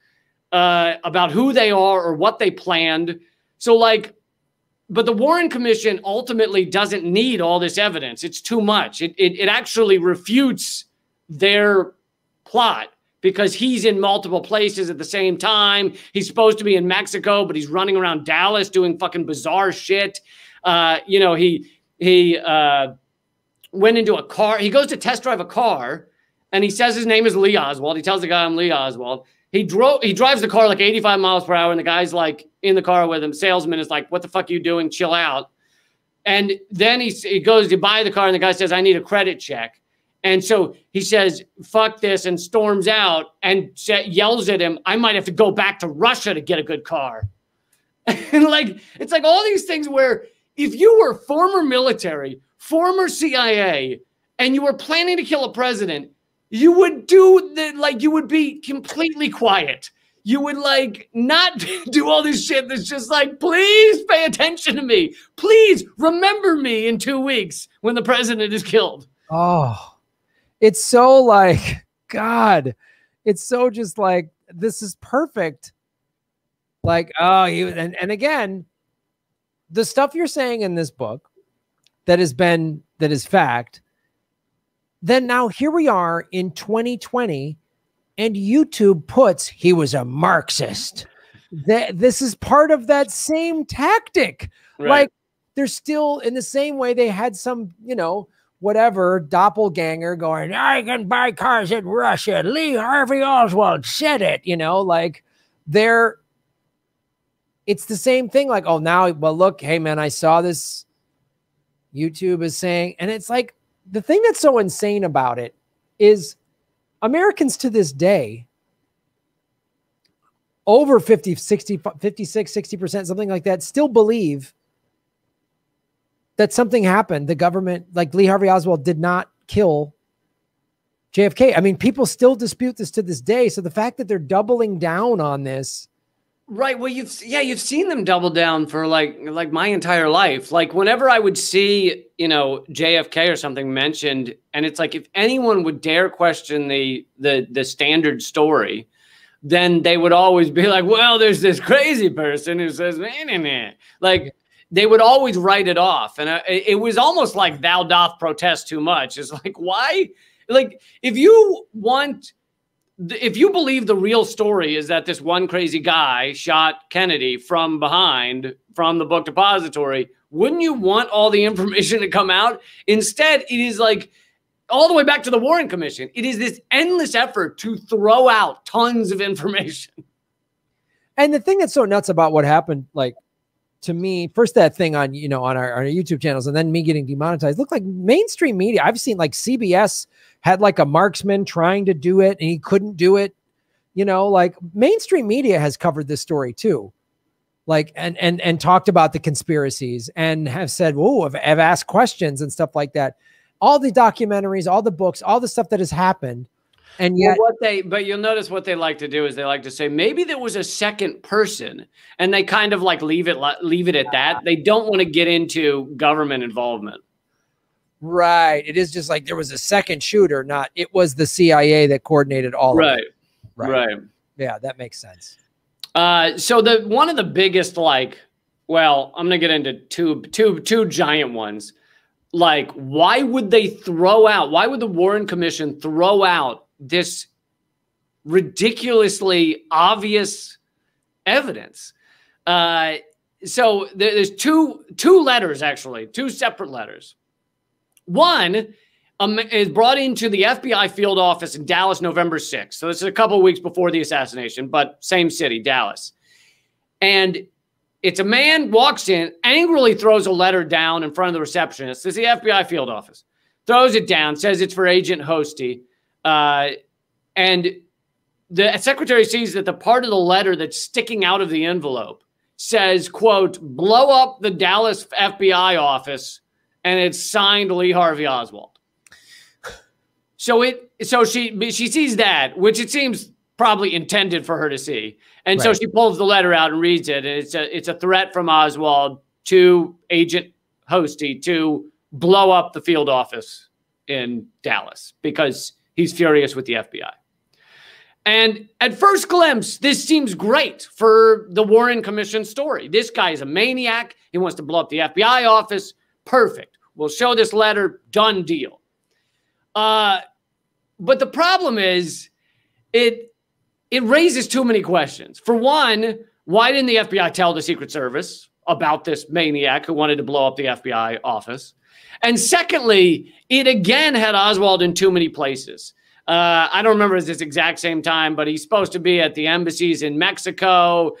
about who they are or what they planned. So like, but the Warren Commission ultimately doesn't need all this evidence. It's too much. It actually refutes their plot because he's in multiple places at the same time. He's supposed to be in Mexico, but he's running around Dallas doing fucking bizarre shit. He went into a car. He goes to test drive a car, and he says his name is Lee Oswald. He tells the guy, I'm Lee Oswald. He drives the car like 85 miles per hour, and the guy's like in the car with him. Salesman is like, what the fuck are you doing? Chill out. And then he goes to buy the car, and the guy says, I need a credit check. And so he says, fuck this, and storms out and yells at him, I might have to go back to Russia to get a good car. And like, it's like all these things where if you were former military, former CIA, and you were planning to kill a president, you would do you would be completely quiet. You would like not do all this shit that's just like, please pay attention to me. Please remember me in 2 weeks when the president is killed. Oh, it's so like, God, it's so just like, this is perfect. Like, oh, and again, the stuff you're saying in this book that is fact, then now here we are in 2020 and YouTube puts, he was a Marxist. This is part of that same tactic. Right. Like, they're still in the same way they had some, whatever doppelganger going, I can buy cars in Russia. Lee Harvey Oswald said it, like it's the same thing. Like, oh, now, well, look, hey man, I saw this. YouTube is saying, and it's like, the thing that's so insane about it is Americans to this day, over 50, 60, 56, 60%, something like that, still believe that something happened. The government, like Lee Harvey Oswald, did not kill JFK. I mean, people still dispute this to this day. So the fact that they're doubling down on this. Right. Well, you've seen them double down for like my entire life. Like whenever I would see, JFK or something mentioned, and it's like, if anyone would dare question the standard story, then they would always be like, well, there's this crazy person who says, nah. Like they would always write it off. And it was almost like thou doth protest too much. It's like, why? Like, if you believe the real story is that this one crazy guy shot Kennedy from behind from the book depository, wouldn't you want all the information to come out? Instead, it is like all the way back to the Warren Commission. It is this endless effort to throw out tons of information. And the thing that's so nuts about what happened, like, to me, first that thing on, on our YouTube channels, and then me getting demonetized, looked like mainstream media. I've seen like CBS had like a marksman trying to do it and he couldn't do it. Like mainstream media has covered this story too. Like, and talked about the conspiracies and have said, whoa, have asked questions and stuff like that. All the documentaries, all the books, all the stuff that has happened. And yet, but you'll notice what they like to do is they like to say, maybe there was a second person, and they kind of like leave it at that. They don't want to get into government involvement. Right. It is just like there was a second shooter, not it was the CIA that coordinated all of it. Right. Yeah, that makes sense. So one of the biggest, I'm gonna get into two giant ones. Like, why would the Warren Commission throw out this ridiculously obvious evidence? So there's two letters, actually, two separate letters. One is brought into the FBI field office in Dallas, November 6th. So this is a couple of weeks before the assassination, but same city, Dallas. And it's a man walks in, angrily throws a letter down in front of the receptionist. This is the FBI field office. Throws it down, says it's for Agent Hosty. And the secretary sees that the part of the letter that's sticking out of the envelope says, quote, blow up the Dallas FBI office, and it's signed Lee Harvey Oswald. So she sees that, which it seems probably intended for her to see. And so she pulls the letter out and reads it. And it's a threat from Oswald to Agent Hosty to blow up the field office in Dallas because he's furious with the FBI. And at first glimpse, this seems great for the Warren Commission story. This guy is a maniac. He wants to blow up the FBI office. Perfect. We'll show this letter. Done deal. But the problem is it raises too many questions. For one, why didn't the FBI tell the Secret Service about this maniac who wanted to blow up the FBI office? And secondly, it again had Oswald in too many places. I don't remember this exact same time, but he's supposed to be at the embassies in Mexico,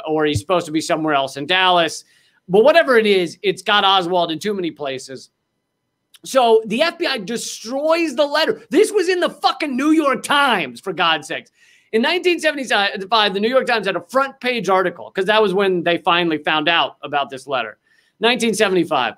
or he's supposed to be somewhere else in Dallas. But whatever it is, it's got Oswald in too many places. So the FBI destroys the letter. This was in the fucking New York Times, for God's sakes. In 1975, the New York Times had a front page article, because that was when they finally found out about this letter. 1975.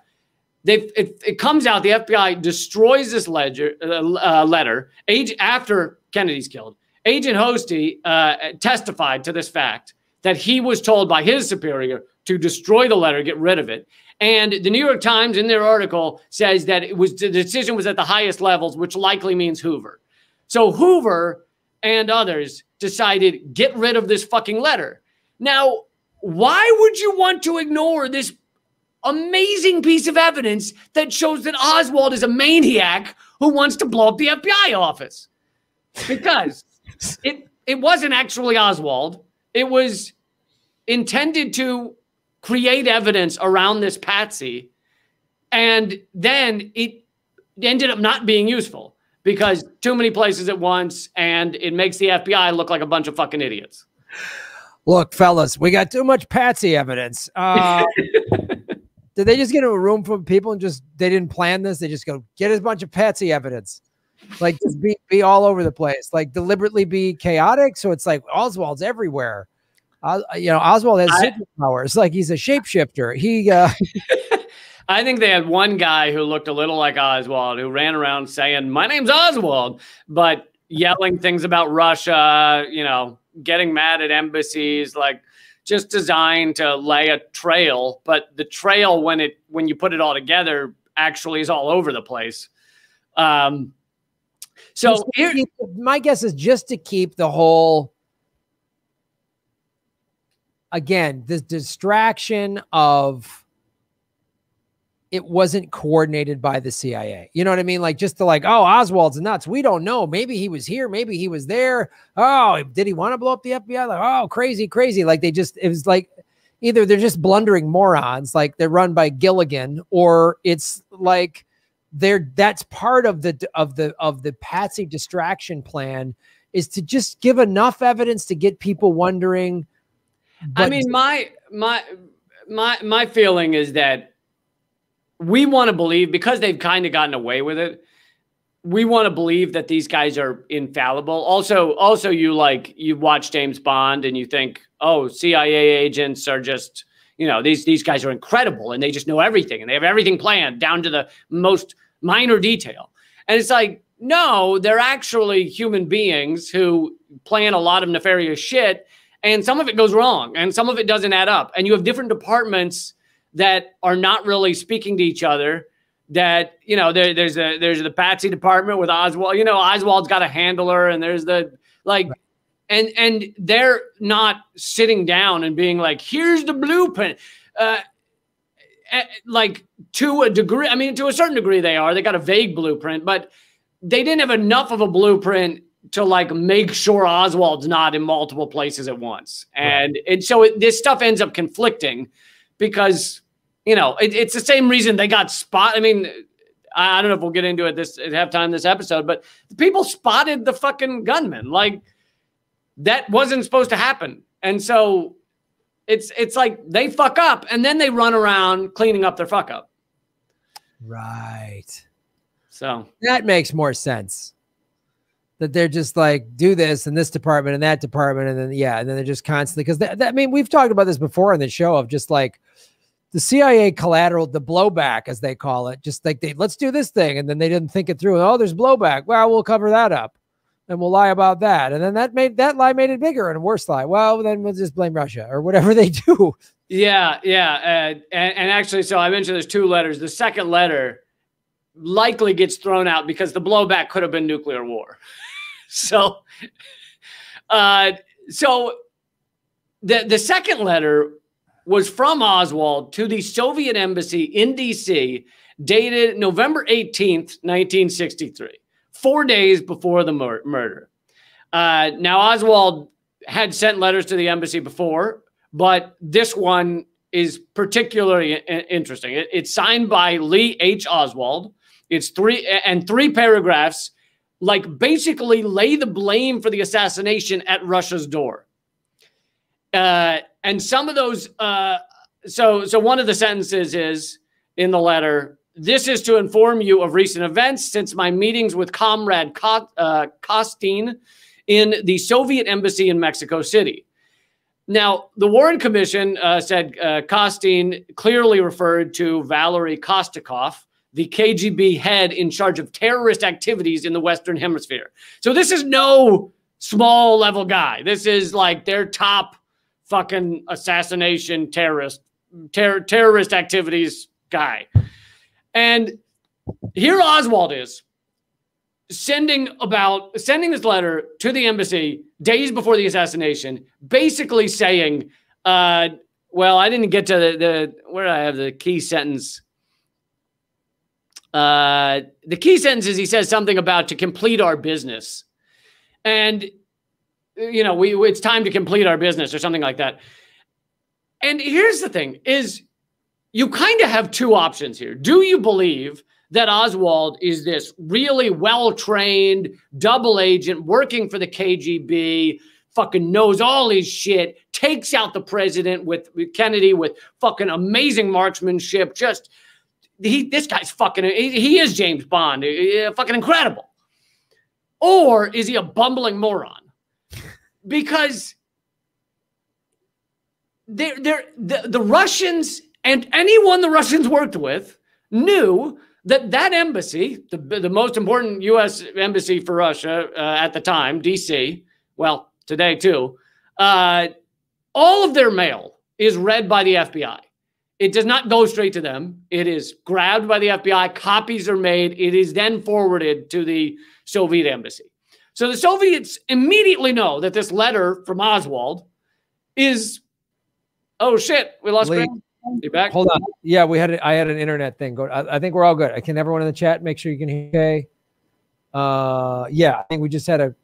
it comes out the FBI destroys this letter after Kennedy's killed. Agent Hosty testified to this fact that he was told by his superior to destroy the letter, get rid of it. And the New York Times in their article says that the decision was at the highest levels, which likely means Hoover. So Hoover and others decided, get rid of this fucking letter. Now, why would you want to ignore this amazing piece of evidence that shows that Oswald is a maniac who wants to blow up the FBI office? Because it wasn't actually Oswald. It was intended to create evidence around this patsy, and then it ended up not being useful because too many places at once, and it makes the FBI look like a bunch of fucking idiots. Look, fellas, we got too much patsy evidence. Did they just get into a room full of people and they didn't plan this? They just go, get a bunch of patsy evidence. Like, just be all over the place, like deliberately be chaotic. So it's like Oswald's everywhere. Oswald has superpowers. Like, he's a shapeshifter. I think they had one guy who looked a little like Oswald who ran around saying, my name's Oswald, but yelling things about Russia, getting mad at embassies, like just designed to lay a trail. But the trail, when you put it all together, actually is all over the place. So my guess is just to keep the whole, again, this distraction of it wasn't coordinated by the CIA. You know what I mean? Like, just oh, Oswald's nuts. We don't know. Maybe he was here. Maybe he was there. Oh, did he want to blow up the FBI? Like, oh, crazy. Like it was like, either they're just blundering morons, like they're run by Gilligan, or it's like that's part of the patsy distraction plan, is to just give enough evidence to get people wondering. I mean, my feeling is that we want to believe, because they've kind of gotten away with it, we want to believe that these guys are infallible. Also, you watch James Bond and you think, oh, CIA agents are just, these guys are incredible and they just know everything and they have everything planned down to the most minor detail. And it's like, no, they're actually human beings who plan a lot of nefarious shit, and some of it goes wrong and some of it doesn't add up. And you have different departments that are not really speaking to each other. That, there's the patsy department with Oswald. Oswald's got a handler, and there's and they're not sitting down and being like, here's the blueprint. To a degree, to a certain degree they are. They got a vague blueprint, but they didn't have enough of a blueprint to make sure Oswald's not in multiple places at once. And so this stuff ends up conflicting because, it's the same reason they got spot. I don't know if we'll get into it at halftime this episode, but the people spotted the fucking gunman. Like, that wasn't supposed to happen. And so it's like they fuck up and then they run around cleaning up their fuck up. Right. So that makes more sense. That they're just like, do this in this department and that department. And then they're just constantly, because we've talked about this before on the show of just like the CIA collateral, the blowback, as they call it, just like let's do this thing. And then they didn't think it through. Oh, there's blowback. Well, we'll cover that up and we'll lie about that. And then that lie made it bigger and a worse lie. Well, then we'll just blame Russia or whatever they do. Yeah. And actually, so I mentioned there's two letters. The second letter likely gets thrown out because the blowback could have been nuclear war. So the second letter was from Oswald to the Soviet embassy in D.C., dated November 18th, 1963, 4 days before the murder. Now, Oswald had sent letters to the embassy before, but this one is particularly interesting. It's signed by Lee H. Oswald. It's three paragraphs, basically lay the blame for the assassination at Russia's door. And some of those, so one of the sentences is in the letter, this is to inform you of recent events since my meetings with Comrade Kostin in the Soviet embassy in Mexico City. Now, the Warren Commission said Costin clearly referred to Valery Kostikov, the KGB head in charge of terrorist activities in the Western Hemisphere. So this is no small level guy. This is like their top fucking assassination terrorist activities guy. And here Oswald is sending this letter to the embassy days before the assassination, basically saying, well, I didn't get to the where I have the key sentence. The key sentence is he says something about to complete our business. And, you know, it's time to complete our business or something like that. And here's the thing is you kind of have two options here. Do you believe that Oswald is this really well-trained double agent working for the KGB, fucking knows all his shit, takes out the president with Kennedy with fucking amazing marksmanship, just this guy's fucking, he is James Bond, fucking incredible. Or is he a bumbling moron? Because the Russians and anyone the Russians worked with knew that embassy, the most important U.S. embassy for Russia at the time, D.C., well, today too, all of their mail is read by the FBI. It does not go straight to them. It is grabbed by the FBI. Copies are made. It is then forwarded to the Soviet embassy. So the Soviets immediately know that this letter from Oswald is, oh shit, we lost Graham. You back? Hold on. Yeah, I had an internet thing. I think we're all good. Can everyone in the chat make sure you can hear okay? Yeah, I think we just had a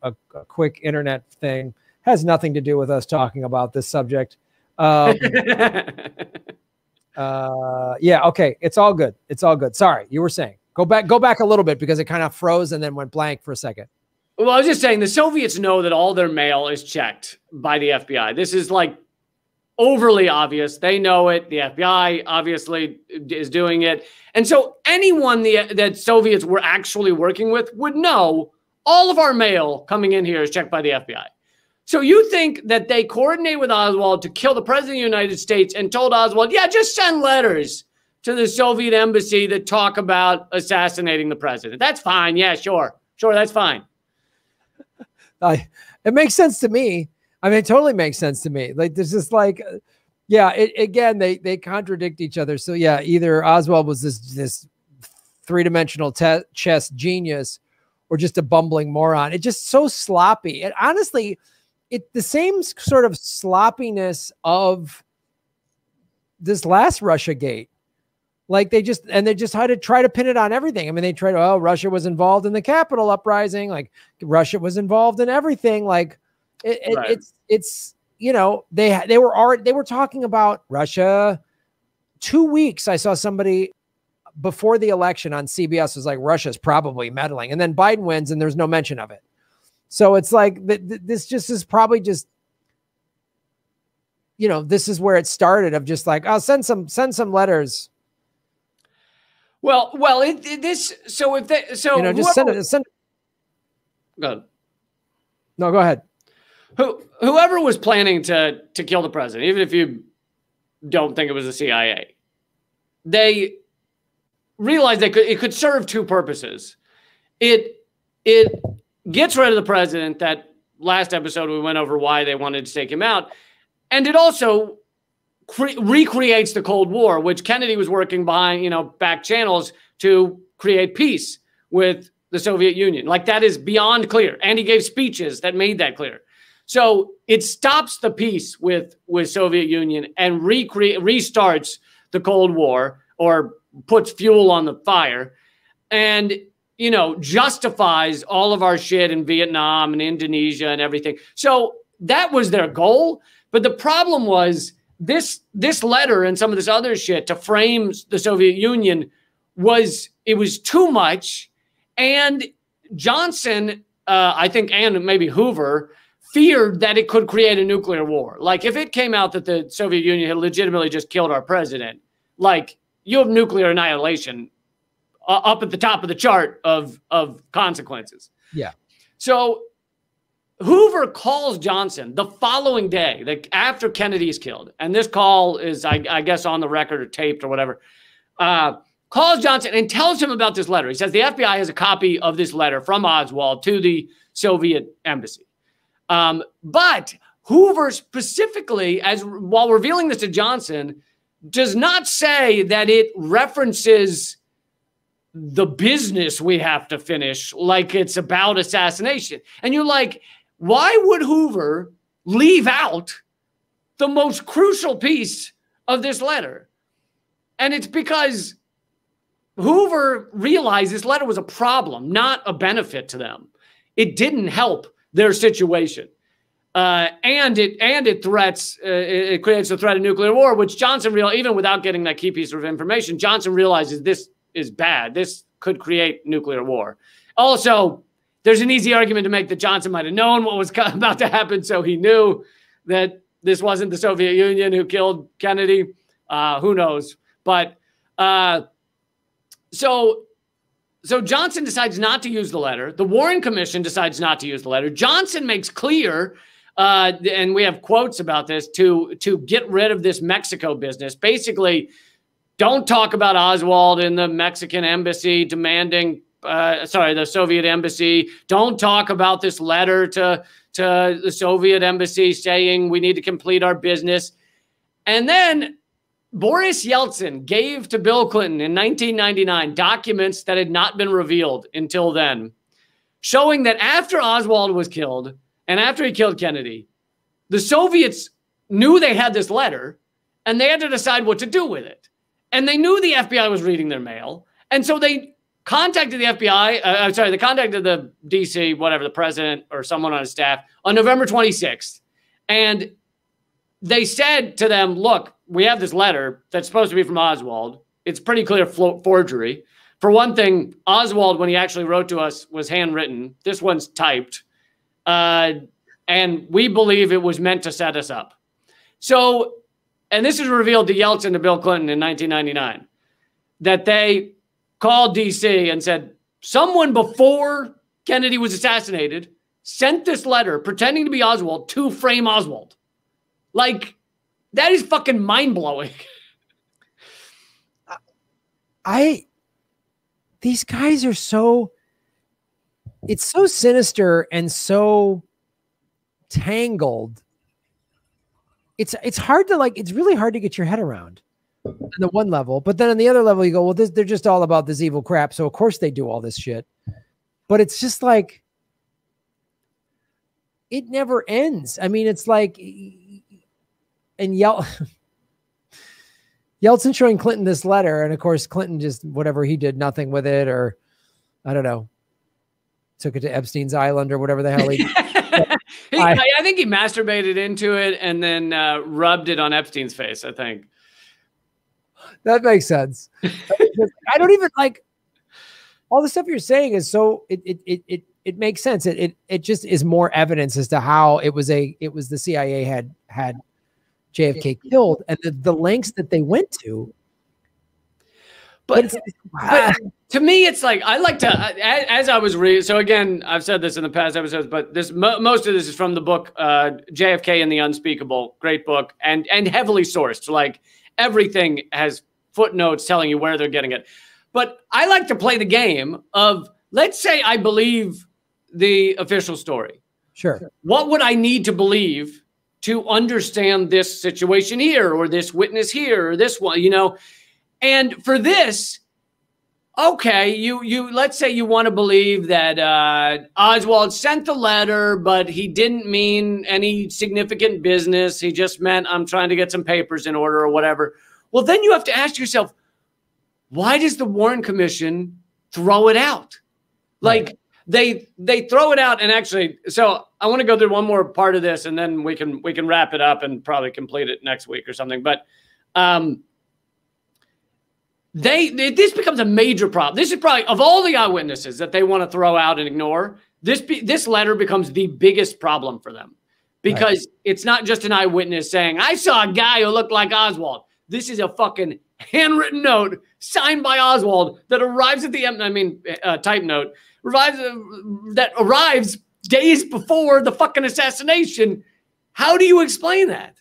quick internet thing. Has nothing to do with us talking about this subject. Yeah, okay. It's all good. It's all good. Sorry, you were saying. Go back a little bit because it kind of froze and then went blank for a second. Well, I was just saying the Soviets know that all their mail is checked by the FBI. This is like overly obvious. They know it. The FBI obviously is doing it. And so anyone that Soviets were actually working with would know all of our mail coming in here is checked by the FBI. So you think that they coordinated with Oswald to kill the president of the United States and told Oswald, yeah, just send letters to the Soviet embassy that talk about assassinating the president. That's fine. Yeah, sure. Sure, that's fine. It makes sense to me. I mean, it totally makes sense to me. Like, this is like, yeah, again, they contradict each other. So yeah, either Oswald was this three-dimensional chess genius or just a bumbling moron. It's just so sloppy. And honestly, the same sort of sloppiness of this last Russia gate. Like they just had to try to pin it on everything. I mean, they tried, oh, Russia was involved in the Capitol uprising. Like Russia was involved in everything. Like Right. it's, you know, they were talking about Russia 2 weeks. I saw somebody before the election on CBS was like, Russia's probably meddling. And then Biden wins and there's no mention of it. So it's like, this just is probably just, you know, this is where it started of just like, I'll send some letters. Well, you know, just send it. Go ahead. No, go ahead. Whoever was planning to kill the president, even if you don't think it was the CIA, they realized it could serve two purposes. It gets rid of the president. That last episode we went over why they wanted to take him out, and it also recreates the Cold War, which Kennedy was working behind, you know, back channels to create peace with the Soviet Union. Like, that is beyond clear, and he gave speeches that made that clear. So it stops the peace with Soviet Union and restarts the Cold War, or puts fuel on the fire, and, you know, justifies all of our shit in Vietnam and Indonesia and everything. So that was their goal. But the problem was this letter and some of this other shit to frame the Soviet Union was too much. And Johnson, I think, and maybe Hoover, feared that it could create a nuclear war. Like, if it came out that the Soviet Union had legitimately just killed our president, like, you have nuclear annihilation up at the top of the chart of consequences. Yeah. So Hoover calls Johnson the following day, like after Kennedy is killed. And this call is, I guess, on the record or taped or whatever. Calls Johnson and tells him about this letter. He says the FBI has a copy of this letter from Oswald to the Soviet embassy. But Hoover specifically, while revealing this to Johnson, does not say that it references the business we have to finish, like it's about assassination. And you're like, why would Hoover leave out the most crucial piece of this letter? And it's because Hoover realized this letter was a problem, not a benefit to them. It didn't help their situation. And it threats, it creates a threat of nuclear war, which Johnson realized, even without getting that key piece of information, Johnson realizes this is bad. This could create nuclear war. Also, there's an easy argument to make that Johnson might have known what was about to happen, so he knew that this wasn't the Soviet Union who killed Kennedy. Who knows? But so Johnson decides not to use the letter. The Warren Commission decides not to use the letter. Johnson makes clear, and we have quotes about this, to get rid of this Mexico business. Basically, don't talk about Oswald in the Mexican embassy demanding, the Soviet embassy. Don't talk about this letter to the Soviet embassy saying we need to complete our business. And then Boris Yeltsin gave to Bill Clinton in 1999 documents that had not been revealed until then, showing that after Oswald was killed and after he killed Kennedy, the Soviets knew they had this letter and they had to decide what to do with it. And they knew the FBI was reading their mail. And so they contacted the FBI, they contacted the DC, whatever, the president or someone on his staff on November 26th. And they said to them, look, we have this letter that's supposed to be from Oswald. It's pretty clear forgery. For one thing, Oswald, when he actually wrote to us, was handwritten. This one's typed. And we believe it was meant to set us up. So, and this is revealed to Yeltsin to Bill Clinton in 1999, that they called DC and said, someone before Kennedy was assassinated sent this letter pretending to be Oswald to frame Oswald. Like, that is fucking mind-blowing. These guys are so, it's so sinister and so tangled. It's hard to it's really hard to get your head around on the one level, but then on the other level you go, well, they're just all about this evil crap. So of course they do all this shit, but it's just like, it never ends. I mean, it's like, and Yeltsin showing Clinton this letter. And of course, Clinton just, whatever he did, nothing with it, or I don't know, took it to Epstein's Island or whatever the hell he I think he masturbated into it and then rubbed it on Epstein's face, I think. That makes sense. I don't even all the stuff you're saying is so it makes sense. It just is more evidence as to how it was the CIA had JFK killed and the lengths that they went to. But to me, it's like, I like to, as I was reading, so again, I've said this in the past episodes, but most of this is from the book, JFK and the Unspeakable, great book, and heavily sourced. Like, everything has footnotes telling you where they're getting it. But I like to play the game of, let's say I believe the official story. Sure. What would I need to believe to understand this situation here, or this witness here, or this one, And for this, okay, you let's say you want to believe that Oswald sent the letter, but he didn't mean any significant business. He just meant, I'm trying to get some papers in order or whatever. Well, then you have to ask yourself, why does the Warren Commission throw it out? Like, they throw it out. And actually, so I want to go through one more part of this, and then we can wrap it up and probably complete it next week or something. But this becomes a major problem. This is probably, of all the eyewitnesses that they want to throw out and ignore, this letter becomes the biggest problem for them, because it's not just an eyewitness saying, I saw a guy who looked like Oswald. This is a fucking handwritten note signed by Oswald that arrives at the type note that arrives days before the fucking assassination. How do you explain that?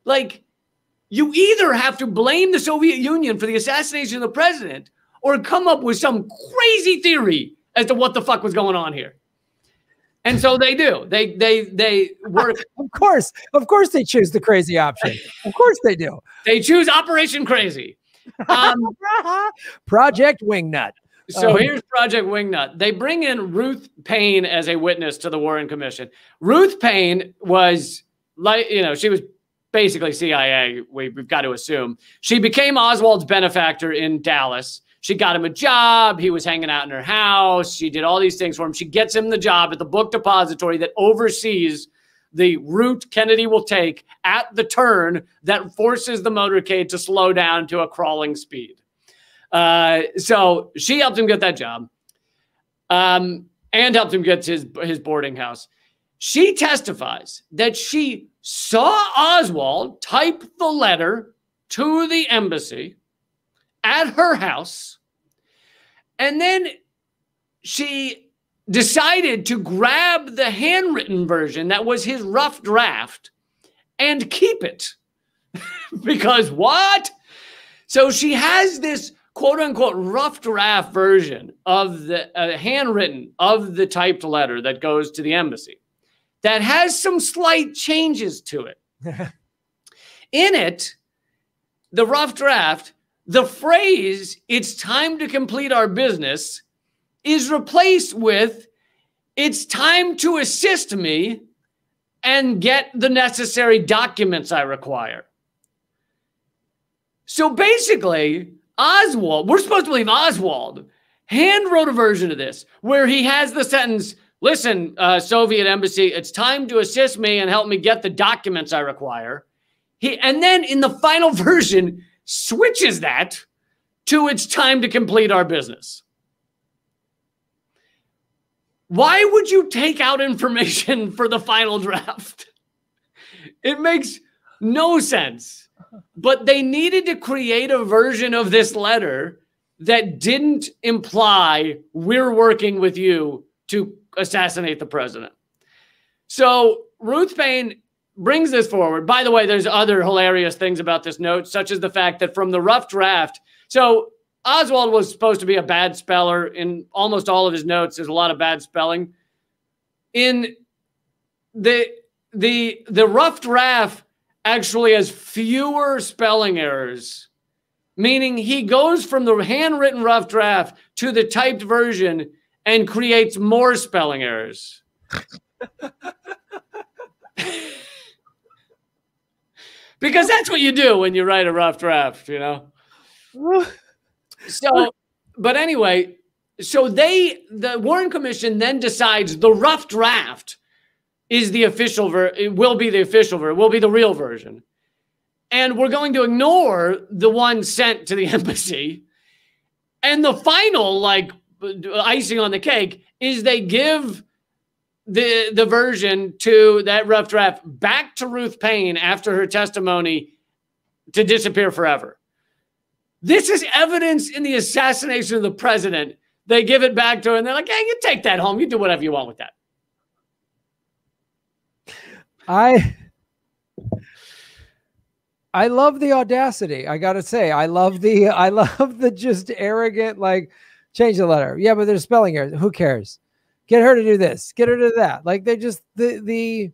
Like, you either have to blame the Soviet Union for the assassination of the president or come up with some crazy theory as to what the fuck was going on here. And so they do. They work. Of course they choose the crazy option. Of course they do. They choose Operation Crazy. Project Wingnut. So here's Project Wingnut. They bring in Ruth Payne as a witness to the Warren Commission. Ruth Payne was like, you know, she was basically CIA, we've got to assume. She became Oswald's benefactor in Dallas. She got him a job. He was hanging out in her house. She did all these things for him. She gets him the job at the book depository that oversees the route Kennedy will take at the turn that forces the motorcade to slow down to a crawling speed. So she helped him get that job, and helped him get his boarding house. She testifies that she saw Oswald type the letter to the embassy at her house, and then she decided to grab the handwritten version that was his rough draft and keep it. Because what? So she has this quote unquote rough draft version of the handwritten of the typed letter that goes to the embassy that has some slight changes to it. In it, the rough draft, the phrase, "It's time to complete our business," is replaced with, "It's time to assist me and get the necessary documents I require." So basically, Oswald, we're supposed to believe Oswald hand wrote a version of this where he has the sentence, "Listen, Soviet embassy, it's time to assist me and help me get the documents I require." And then in the final version, switches that to "It's time to complete our business." Why would you take out information for the final draft? It makes no sense. But they needed to create a version of this letter that didn't imply we're working with you to assassinate the president. So Ruth Payne brings this forward. By the way, there's other hilarious things about this note, such as the fact that from the rough draft, so Oswald was supposed to be a bad speller. In almost all of his notes, there's a lot of bad spelling. In the rough draft actually has fewer spelling errors, meaning he goes from the handwritten rough draft to the typed version and creates more spelling errors. Because that's what you do when you write a rough draft, you know? So, but anyway, so the Warren Commission then decides the rough draft is the official it will be the official version, will be the real version. And we're going to ignore the one sent to the embassy. And the final, like, icing on the cake is they give the version to that rough draft back to Ruth Payne after her testimony to disappear forever. This is evidence in the assassination of the president. They give it back to her and they're like, "Hey, you take that home. You do whatever you want with that." I love the audacity. I gotta say, I love the just arrogant, like, change the letter. Yeah, but there's spelling errors. Who cares? Get her to do this. Get her to do that. Like, they just I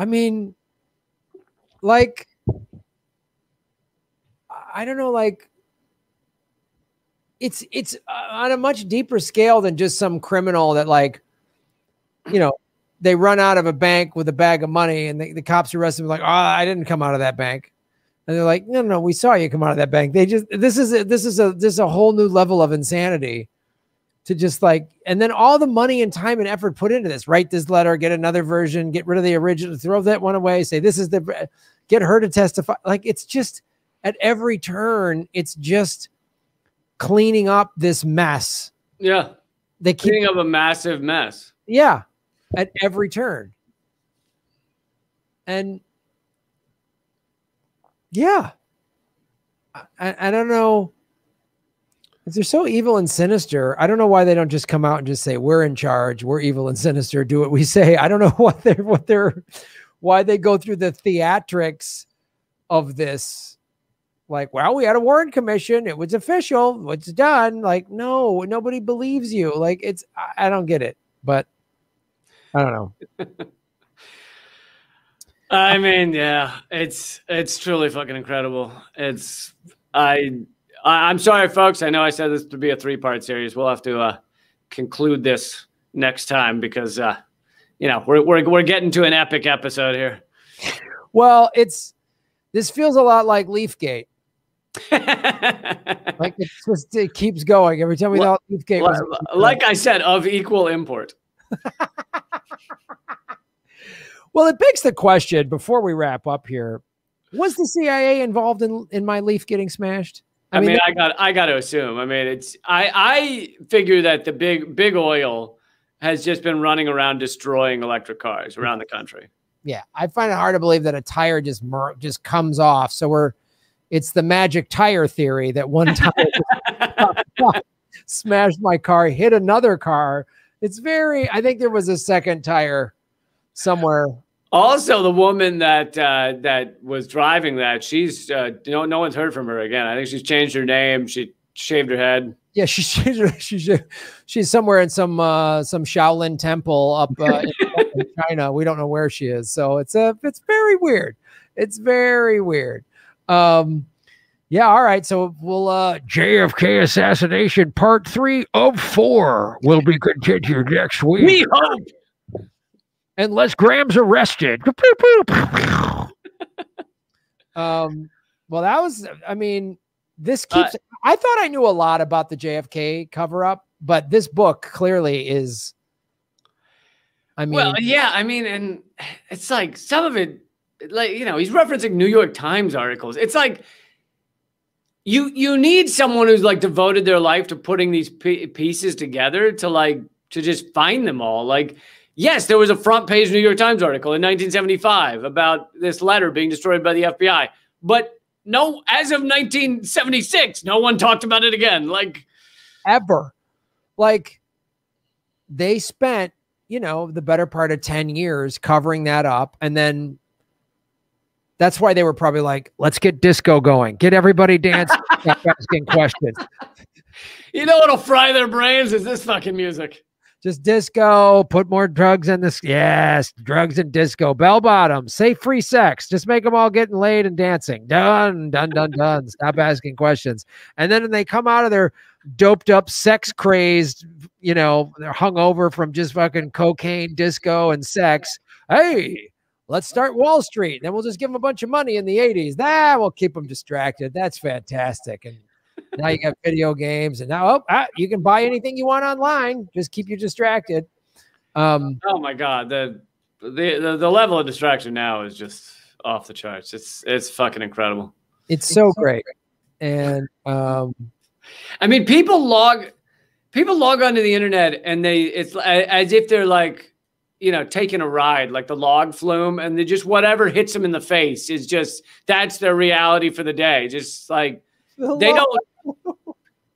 mean, like, I don't know, like, it's on a much deeper scale than just some criminal that, like, you know, they run out of a bank with a bag of money and the cops arrest them like, "Oh, I didn't come out of that bank." And they're like, no, we saw you come out of that bank. They just, this is a whole new level of insanity to just, like, and then all the money and time and effort put into this, write this letter, get another version, get rid of the original, throw that one away, say, this is get her to testify. Like, it's just at every turn, it's just cleaning up this mess. Yeah. They keep cleaning up a massive mess. Yeah. At every turn. And yeah, I don't know. If they're so evil and sinister, I don't know why they don't just come out and just say, we're in charge, we're evil and sinister, do what we say. I don't know why they go through the theatrics of this. Like, well, we had a Warren Commission, it was official, it's done. Like, no, nobody believes you. Like, I don't get it, but I don't know. I mean, yeah, it's truly fucking incredible. I'm sorry, folks. I know I said this to be a 3-part series. We'll have to conclude this next time because you know, we're getting to an epic episode here. Well, this feels a lot like Leafgate. Like it keeps going every time we thought Leafgate was like I said, of equal import. Well, it begs the question before we wrap up here: was the CIA involved in my Leaf getting smashed? I mean, I got to assume. I mean, I figure that the big oil has just been running around destroying electric cars around the country. Yeah, I find it hard to believe that a tire just comes off. So it's the magic tire theory that one tire smashed my car, hit another car. I think there was a second tire somewhere. Also, the woman that was driving that, she's no one's heard from her again. I think she's changed her name. She shaved her head. Yeah, she's somewhere in some Shaolin temple up in China. We don't know where she is. So it's very weird. It's very weird. Yeah, all right. So we'll JFK assassination part 3 of 4 will be continued next week. We hope. Unless Graham's arrested. Well, that was, I mean, this keeps, I thought I knew a lot about the JFK cover up, but this book clearly is, I mean. Well, yeah, I mean, and it's like some of it, like, you know, he's referencing New York Times articles. It's like, you need someone who's like devoted their life to putting these pieces together to just find them all. Like, yes, there was a front page New York Times article in 1975 about this letter being destroyed by the FBI. But no, as of 1976, no one talked about it again. Like, ever. Like, they spent, you know, the better part of 10 years covering that up. And then that's why they were probably like, let's get disco going. Get everybody dancing, asking questions. You know what'll fry their brains is this fucking music. Just disco, put more drugs in this. Yes, drugs and disco. Bell bottoms, say free sex. Just make them all getting laid and dancing. Done, done, done, done. Stop asking questions. And then when they come out of their doped up, sex crazed, you know, they're hungover from just fucking cocaine, disco, and sex. Hey, let's start Wall Street. Then we'll just give them a bunch of money in the 80s. That will keep them distracted. That's fantastic. And now you got video games, and now you can buy anything you want online. Just keep you distracted. Oh my God, the level of distraction now is just off the charts. It's fucking incredible. It's so great, and I mean, people log onto the internet, and it's as if they're like, you know, taking a ride, like the log flume, and they just whatever hits them in the face is just that's their reality for the day. Just like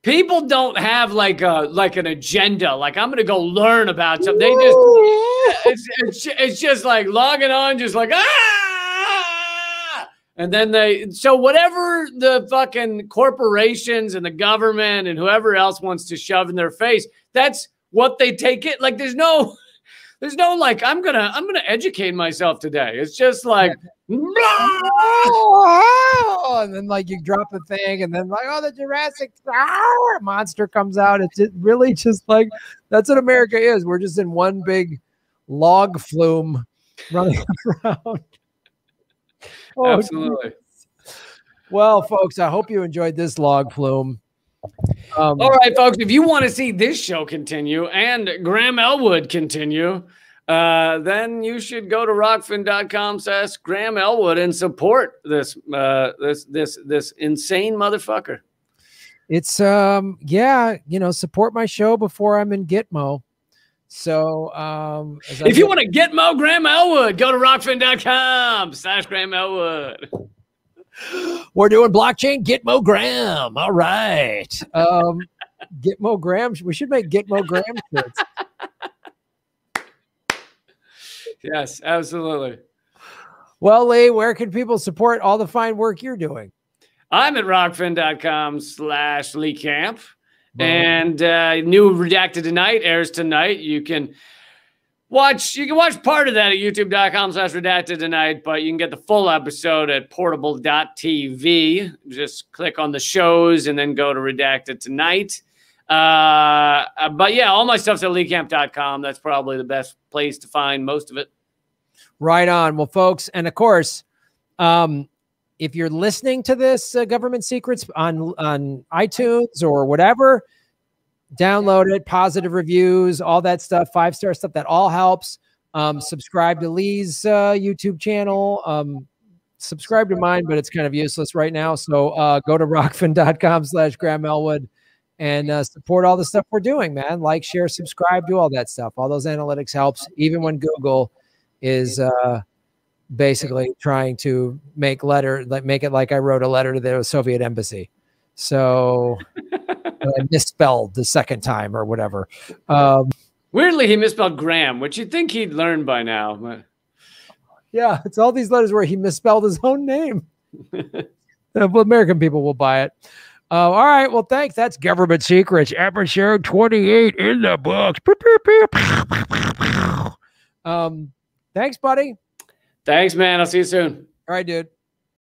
people don't have like an agenda. Like, I'm going to go learn about something. They just, it's just like logging on, just like, and then so whatever the fucking corporations and the government and whoever else wants to shove in their face, that's what they take it. Like, there's no like, I'm gonna educate myself today. It's just like, and then like you drop a thing, and then like, oh, the Jurassic monster comes out. It's really just like, that's what America is. We're just in one big log flume running around. Oh, absolutely. Geez. Well, folks, I hope you enjoyed this log flume. All right, folks, if you want to see this show continue and Graham Elwood continue, then you should go to rockfin.com/Graham Elwood and support this insane motherfucker. It's yeah, you know, support my show before I'm in Gitmo. So if you want to Gitmo Graham Elwood, go to rockfin.com/Graham Elwood. We're doing blockchain Gitmo Graham. All right. Gitmo Graham. We should make Gitmo Graham shirts. Yes, absolutely. Well, Lee, where can people support all the fine work you're doing? I'm at rockfin.com/Lee Camp. And new Redacted Tonight airs tonight. You can watch part of that at youtube.com/redacted tonight, but you can get the full episode at portable.tv. Just click on the shows and then go to Redacted Tonight. But yeah, all my stuff's at leecamp.com. That's probably the best place to find most of it. Right on. Well, folks, and of course, if you're listening to this Government Secrets on iTunes or whatever, download it, positive reviews, all that stuff, 5-star stuff, that all helps. Subscribe to Lee's YouTube channel. Subscribe to mine, but it's kind of useless right now. So go to rockfin.com/Graham Elwood and support all the stuff we're doing, man. Like, share, subscribe, do all that stuff. All those analytics helps, even when Google is basically trying to make it like I wrote a letter to the Soviet embassy. So I misspelled the second time or whatever. Weirdly, he misspelled Graham, which you'd think he'd learn by now. But yeah, it's all these letters where he misspelled his own name. American people will buy it. All right. Well, thanks. That's Government Secrets, episode 28 in the books. Thanks, buddy. Thanks, man. I'll see you soon. All right, dude.